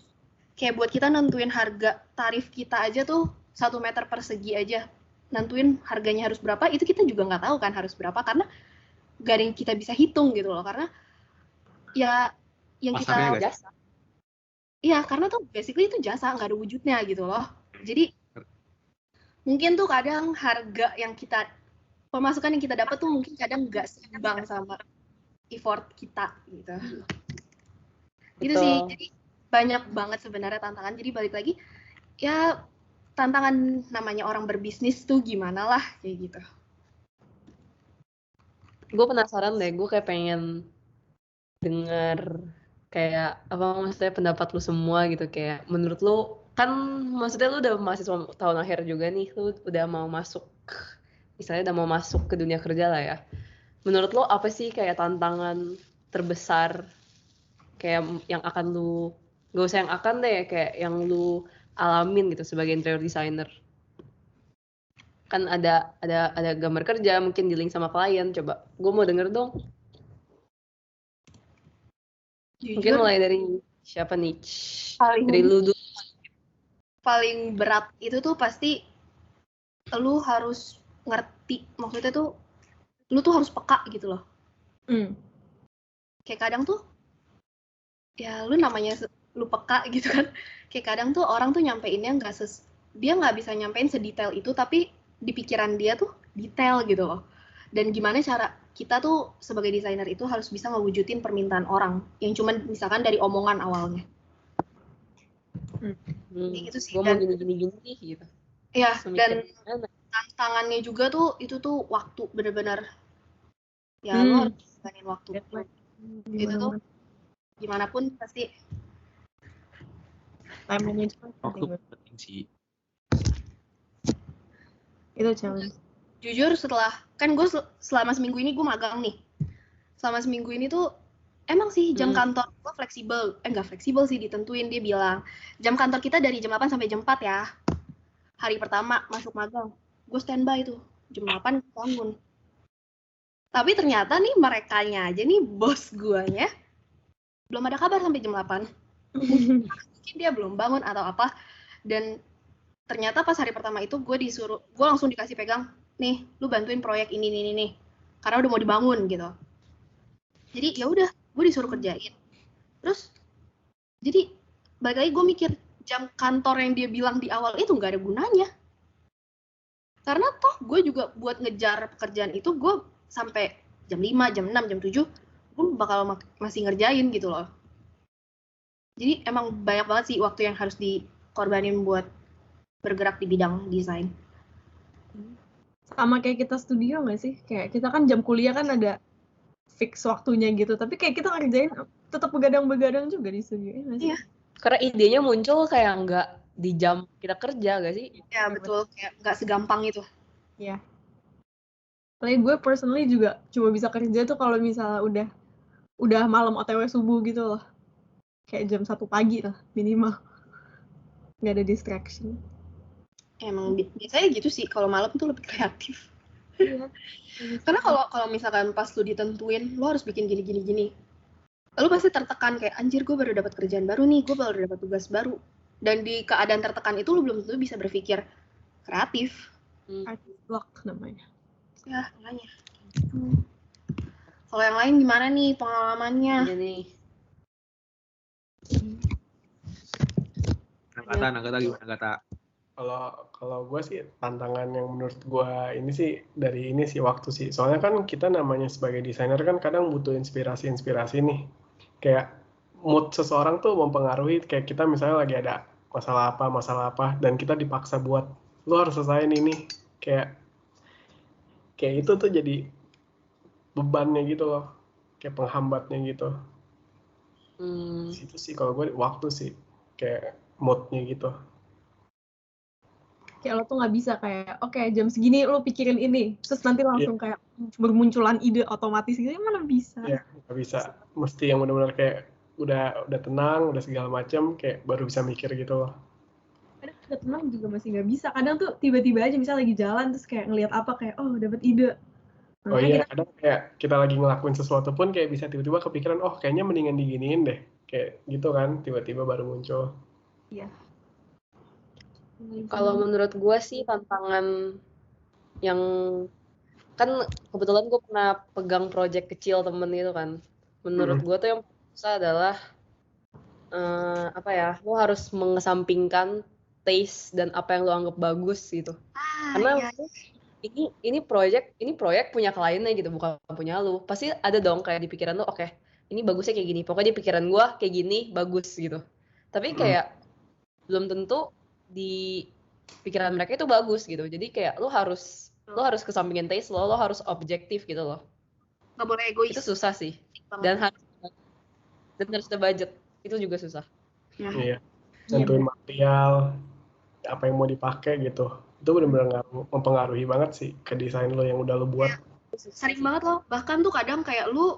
Kayak buat kita nentuin harga tarif kita aja tuh 1 meter persegi aja, nentuin harganya harus berapa, itu kita juga nggak tahu kan harus berapa, karena gak ada yang kita bisa hitung gitu loh, karena ya yang Pasarnya kita jasa. iya, karena tuh basically itu jasa, nggak ada wujudnya gitu loh. Jadi mungkin tuh kadang harga yang kita, pemasukan yang kita dapat tuh mungkin kadang nggak seimbang sama effort kita gitu. Gitu sih, jadi banyak banget sebenarnya tantangan. Jadi balik lagi, ya tantangan namanya orang berbisnis tuh gimana lah, kayak gitu. Gue penasaran deh, gue kayak pengen denger kayak apa maksudnya pendapat lu semua gitu, kayak menurut lu kan maksudnya lu udah mahasiswa tahun akhir juga nih, lu udah mau masuk, misalnya udah mau masuk ke dunia kerja lah ya. Menurut lu apa sih kayak tantangan terbesar kayak yang akan lu, gak usah yang akan deh, kayak yang lu alamin gitu sebagai interior designer? Kan ada gambar kerja mungkin di link sama klien, coba gue mau denger dong. Mungkin Jujur, mulai dari siapa nih? Paling- Dari lu dulu. paling berat itu tuh pasti lu harus ngerti, maksudnya tuh lu tuh harus peka gitu loh. Kayak kadang tuh ya lu namanya lu peka gitu kan, kayak kadang tuh orang tuh nyampeinnya dia nggak bisa nyampein sedetail itu, tapi di pikiran dia tuh detail gitu loh. Dan gimana cara kita tuh sebagai desainer itu harus bisa ngewujudin permintaan orang yang cuman misalkan dari omongan awalnya. Kayak gitu sih. Gue mau gini gitu. Ya, dan Semikirnya tantangannya juga tuh itu tuh waktu, bener-bener ya lo harus jalanin waktu. Itu tuh gimana pun pasti time management Waktu penting sih. itu challenge. jujur setelah kan gue selama seminggu ini gue magang nih, selama seminggu ini tuh emang sih jam kantor gue fleksibel, nggak fleksibel sih, ditentuin. Dia bilang jam kantor kita dari jam 8 sampai jam 4 ya. Hari pertama masuk magang gue standby tuh jam 8 bangun. Tapi ternyata nih merekanya aja nih, bos guanya belum ada kabar sampai jam 8. Mungkin dia belum bangun atau apa. Dan ternyata pas hari pertama itu gue langsung dikasih pegang, nih lu bantuin proyek ini nih, karena udah mau dibangun gitu. Jadi ya udah gue disuruh kerjain. Terus jadi balik lagi gue mikir, jam kantor yang dia bilang di awal itu nggak ada gunanya, karena toh gue juga buat ngejar pekerjaan itu gue sampai jam 5, jam 6, jam 7 gue bakal masih ngerjain gitu loh. Jadi emang banyak banget sih waktu yang harus dikorbanin buat bergerak di bidang desain. Sama kayak kita studio nggak sih? Kayak kita kan jam kuliah kan ada fix waktunya gitu, tapi kayak kita ngerjain tetap begadang-begadang juga di studio. Iya. Karena idenya muncul kayak nggak di jam kita kerja gak sih? Ya betul, kayak nggak segampang itu. Iya. Paling gue personally juga cuma bisa kerja tuh kalau misalnya udah malam OTW subuh gitu loh. Kayak jam 1 pagi lah minimal. Nggak ada distraction. Emang biasanya gitu sih, kalau malam tuh lebih kreatif. Iya. Karena kalau misalkan pas lu ditentuin, lu harus bikin gini. Lu pasti tertekan kayak, anjir gue baru dapat kerjaan baru nih, gue baru dapat tugas baru. Dan di keadaan tertekan itu lu belum tentu bisa berpikir kreatif. Artist block namanya. Ya, makanya. Kalau yang lain gimana nih pengalamannya? Iya nih. Nagata gimana Nagata? Kalau gue sih tantangan yang menurut gue ini sih dari ini sih waktu sih. Soalnya kan kita namanya sebagai desainer kan kadang butuh inspirasi nih. Kayak mood seseorang tuh mempengaruhi, kayak kita misalnya lagi ada masalah apa, dan kita dipaksa buat lu harus selesaiin ini, kayak itu tuh jadi bebannya gitu loh, kayak penghambatnya gitu. Itu sih kalau gue waktu sih kayak moodnya gitu. Kayak lo tuh nggak bisa kayak oke, jam segini lo pikirin ini, terus nanti langsung kayak bermunculan ide otomatis gitu, mana bisa. Iya, nggak bisa. Mesti yang benar-benar kayak udah tenang, udah segala macam, kayak baru bisa mikir gitu loh. Kadang udah tenang juga masih nggak bisa. Kadang tuh tiba-tiba aja misalnya lagi jalan terus kayak ngelihat apa kayak oh dapat ide. Oh iya, kadang kayak kita lagi ngelakuin sesuatu pun kayak bisa tiba-tiba kepikiran, oh kayaknya mendingan diginiin deh. Kayak gitu kan, tiba-tiba baru muncul. Iya. Kalau menurut gue sih tantangan yang kan kebetulan gue pernah pegang project kecil temen itu kan. Menurut gue tuh yang susah adalah apa ya, lo harus mengesampingkan taste dan apa yang lo anggap bagus gitu. Karena ini proyek punya kliennya gitu, bukan punya lo. Pasti ada dong kayak di pikiran lo, oke, ini bagusnya kayak gini. Pokoknya di pikiran gue kayak gini bagus gitu. Tapi kayak belum tentu di pikiran mereka itu bagus gitu. Jadi kayak lo harus kesampingin taste lo harus objektif gitu loh. Nggak boleh egois. Itu susah sih. Dan harus ada budget. Itu juga susah. Iya. Tentuin material, apa yang mau dipakai gitu. Itu benar-benar mempengaruhi banget sih ke desain lo yang udah lo buat. Sering banget loh. Bahkan tuh kadang kayak lu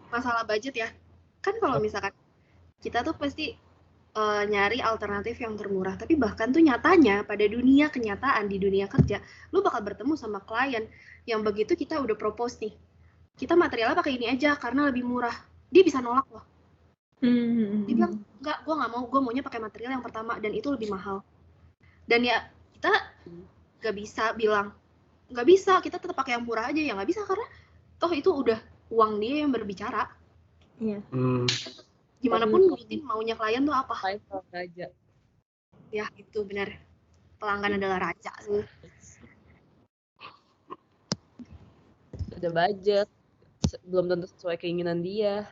masalah budget ya. Kan kalau misalkan kita tuh pasti nyari alternatif yang termurah, tapi bahkan tuh nyatanya pada dunia kenyataan di dunia kerja, lu bakal bertemu sama klien yang begitu kita udah propose nih, kita materialnya pakai ini aja karena lebih murah, dia bisa nolak loh. Dia bilang enggak, gue nggak mau, gue maunya pakai material yang pertama dan itu lebih mahal. Dan ya kita nggak bisa bilang nggak bisa, kita tetap pakai yang murah aja, ya nggak bisa karena toh itu udah uang dia yang berbicara. Iya. Gimana pun nurutin maunya klien tuh apa? Raja. Ya itu benar. Pelanggan adalah raja sih. Ada budget, belum tentu sesuai keinginan dia.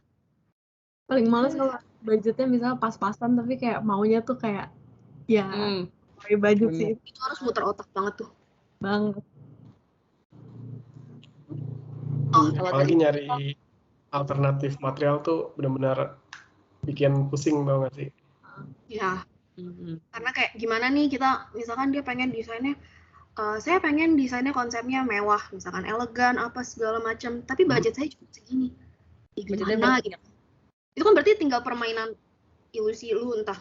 Paling males kalau budgetnya misalnya pas-pasan tapi kayak maunya tuh kayak ya pakai budget sih. Itu harus muter otak banget tuh. Banget. Apalagi nyari alternatif material tuh benar-benar bikin pusing tau gak sih? Ya, karena kayak gimana nih kita, misalkan dia pengen desainnya, saya pengen desainnya konsepnya mewah, misalkan elegan, apa segala macam, tapi budget saya cuma segini. Gimana gitu? Itu kan berarti tinggal permainan ilusi lu, entah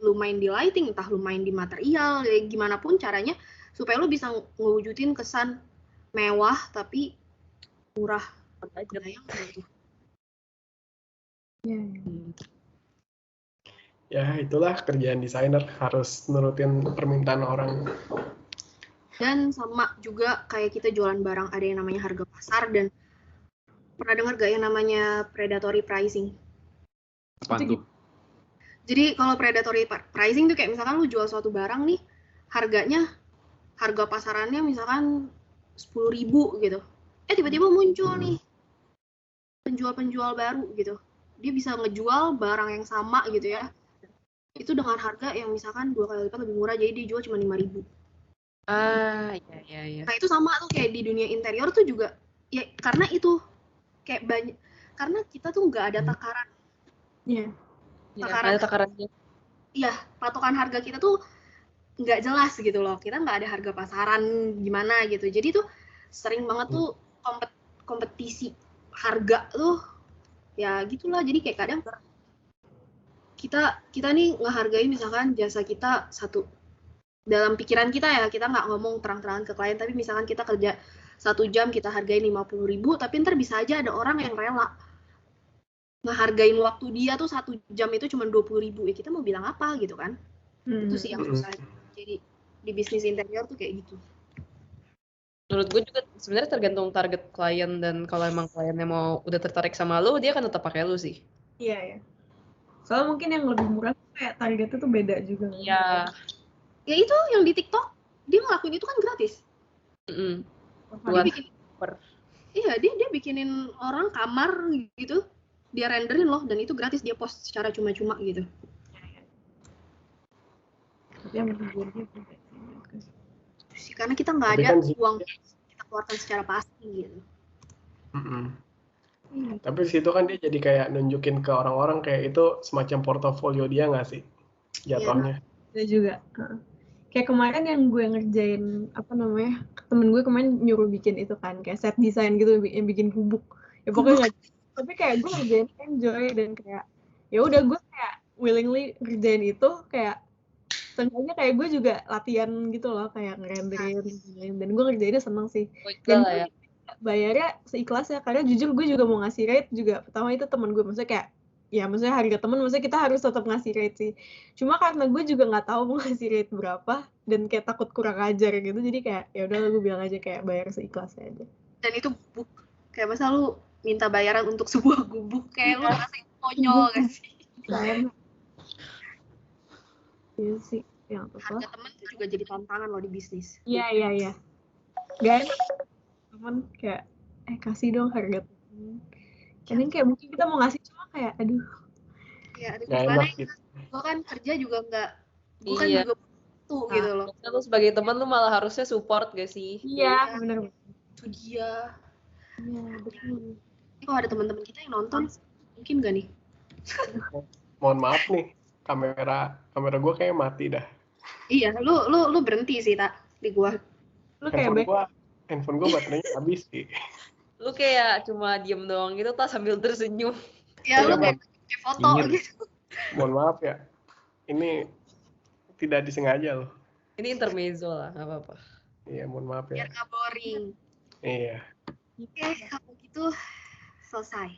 lu main di lighting, entah lu main di material, ya gimana pun caranya, supaya lu bisa ngewujudin kesan mewah tapi murah. Ya itulah kerjaan desainer, harus nurutin permintaan orang. Dan sama juga kayak kita jualan barang, ada yang namanya harga pasar, dan pernah dengar gak yang namanya predatory pricing? Apa tuh? Jadi kalau predatory pricing tuh kayak misalkan lu jual suatu barang nih, harga pasarannya misalkan 10.000 gitu. Tiba-tiba muncul nih penjual-penjual baru gitu. Dia bisa ngejual barang yang sama gitu ya. Itu dengan harga yang misalkan 2 kali lipat lebih murah, jadi dia jual cuma 5.000. Iya. Nah itu sama tuh kayak di dunia interior tuh juga, ya karena itu kayak banyak, karena kita tuh nggak ada takaran. Iya. Ada takarannya. Iya, patokan harga kita tuh nggak jelas gitu loh. Kita nggak ada harga pasaran gimana gitu. Jadi tuh sering banget tuh kompetisi harga tuh, ya gitulah. Jadi kayak kadang kita nih ngehargai misalkan jasa kita satu, dalam pikiran kita ya, kita nggak ngomong terang-terangan ke klien, tapi misalkan kita kerja 1 jam kita hargai 50.000, tapi ntar bisa aja ada orang yang rela ngehargain waktu dia tuh 1 jam itu cuma 20.000, ya kita mau bilang apa gitu kan. Itu sih yang susah. Jadi di bisnis interior tuh kayak gitu. Menurut gue juga sebenarnya tergantung target klien, dan kalau emang kliennya mau udah tertarik sama lo, dia akan tetap pakai lo sih. Iya. Soalnya mungkin yang lebih murah kayak targetnya tuh beda juga. Iya. Ya itu yang di TikTok, dia ngelakuin itu kan gratis. Buat dia bikinin orang kamar gitu dia renderin loh, dan itu gratis, dia post secara cuma-cuma gitu. Tapi yang menghibur dia sih, karena kita nggak Tapi ada kan uang kita keluarkan secara pasti gitu. Tapi situ kan dia jadi kayak nunjukin ke orang-orang kayak itu semacam portofolio dia nggak sih jatuhnya? Ada juga. Kayak kemarin yang gue ngerjain temen gue kemarin nyuruh bikin itu kan kayak set design gitu, yang bikin kubuk. Ya pokoknya nggak. Tapi kayak gue ngerjain enjoy dan kayak ya udah gue kayak willingly ngerjain itu, kayak seenggaknya kayak gue juga latihan gitu loh, kayak ngerenderin dan gue ngerjainnya seneng sih. Dan gue bayarnya seikhlasnya, karena jujur gue juga mau ngasih rate juga. Pertama itu temen gue, maksudnya kayak ya maksudnya harga temen, maksudnya kita harus tetap ngasih rate sih. Cuma karena gue juga nggak tahu mau ngasih rate berapa dan kayak takut kurang ajar gitu, jadi kayak ya udah gue bilang aja kayak bayar seikhlasnya aja. Dan itu gubuk, kayak masa lu minta bayaran untuk sebuah gubuk, kayak lu ngerasain konyol gak sih? Iya sih, yang harga temen itu juga jadi tantangan loh di bisnis. Iya. Gak enak temen kayak kasih dong harga temen. Kadang kayak mungkin kita mau ngasih cuma kayak aduh. Ya, Gak enak gitu. Gue kan kerja juga nggak, gue kan juga butuh gitu loh. Lu sebagai teman lu malah harusnya support gak sih? Iya, benar. Itu dia. Iya, betul. Ini kalau ada teman-teman kita yang nonton, mungkin gak nih? Mohon maaf nih, kamera gue kayak mati dah. Iya, lu berhenti sih tak di gua. Lu kayak handphone gua baterainya habis sih. Lu kayak cuma diem doang gitu tak sambil tersenyum. Ya lu kayak foto gitu. Mohon maaf ya, ini tidak disengaja loh. Ini intermezzo lah, nggak apa-apa. Iya, mohon maaf ya. Biar nggak boring. Iya. Oke, kalau gitu selesai.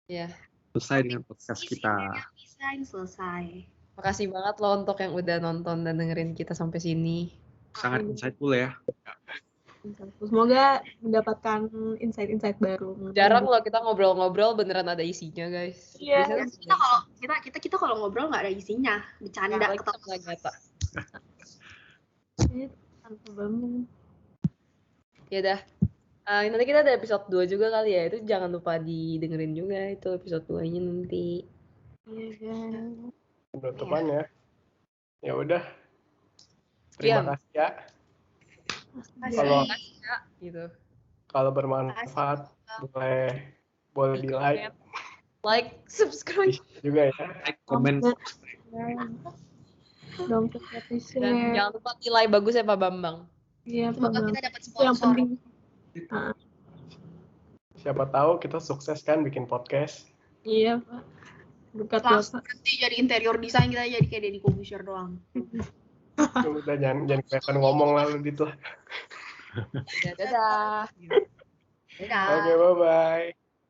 Iya. Selesai dengan podcast kita. Desain selesai. Makasih banget loh untuk yang udah nonton dan dengerin kita sampai sini. Sangat insightful ya. Semoga mendapatkan insight-insight baru. Jarang loh kita ngobrol-ngobrol beneran ada isinya, guys. Iya. Kita kalau ngobrol nggak ada isinya, bercanda ketawa. Tanpa bangun. Ya dah. Nanti kita ada episode 2 juga kali ya. Itu jangan lupa didengerin juga itu episode 2-nya nanti. Iya, guys. Penutupannya. Ya udah. Terima kasih ya. Kalau bermanfaat boleh di like, subscribe juga ya. Like, comment, dan jangan lupa nilai bagus ya Pak Bambang. Iya, semoga kita dapat sponsor. Yang penting. Siapa tahu kita sukses kan bikin podcast. Iya, Pak. Bukat berarti jadi interior design, kita jadi kayak Deddy Corbuzier doang. Udah jangan kelihatan ngomong lalu gitu. Dadah. Oke, bye-bye.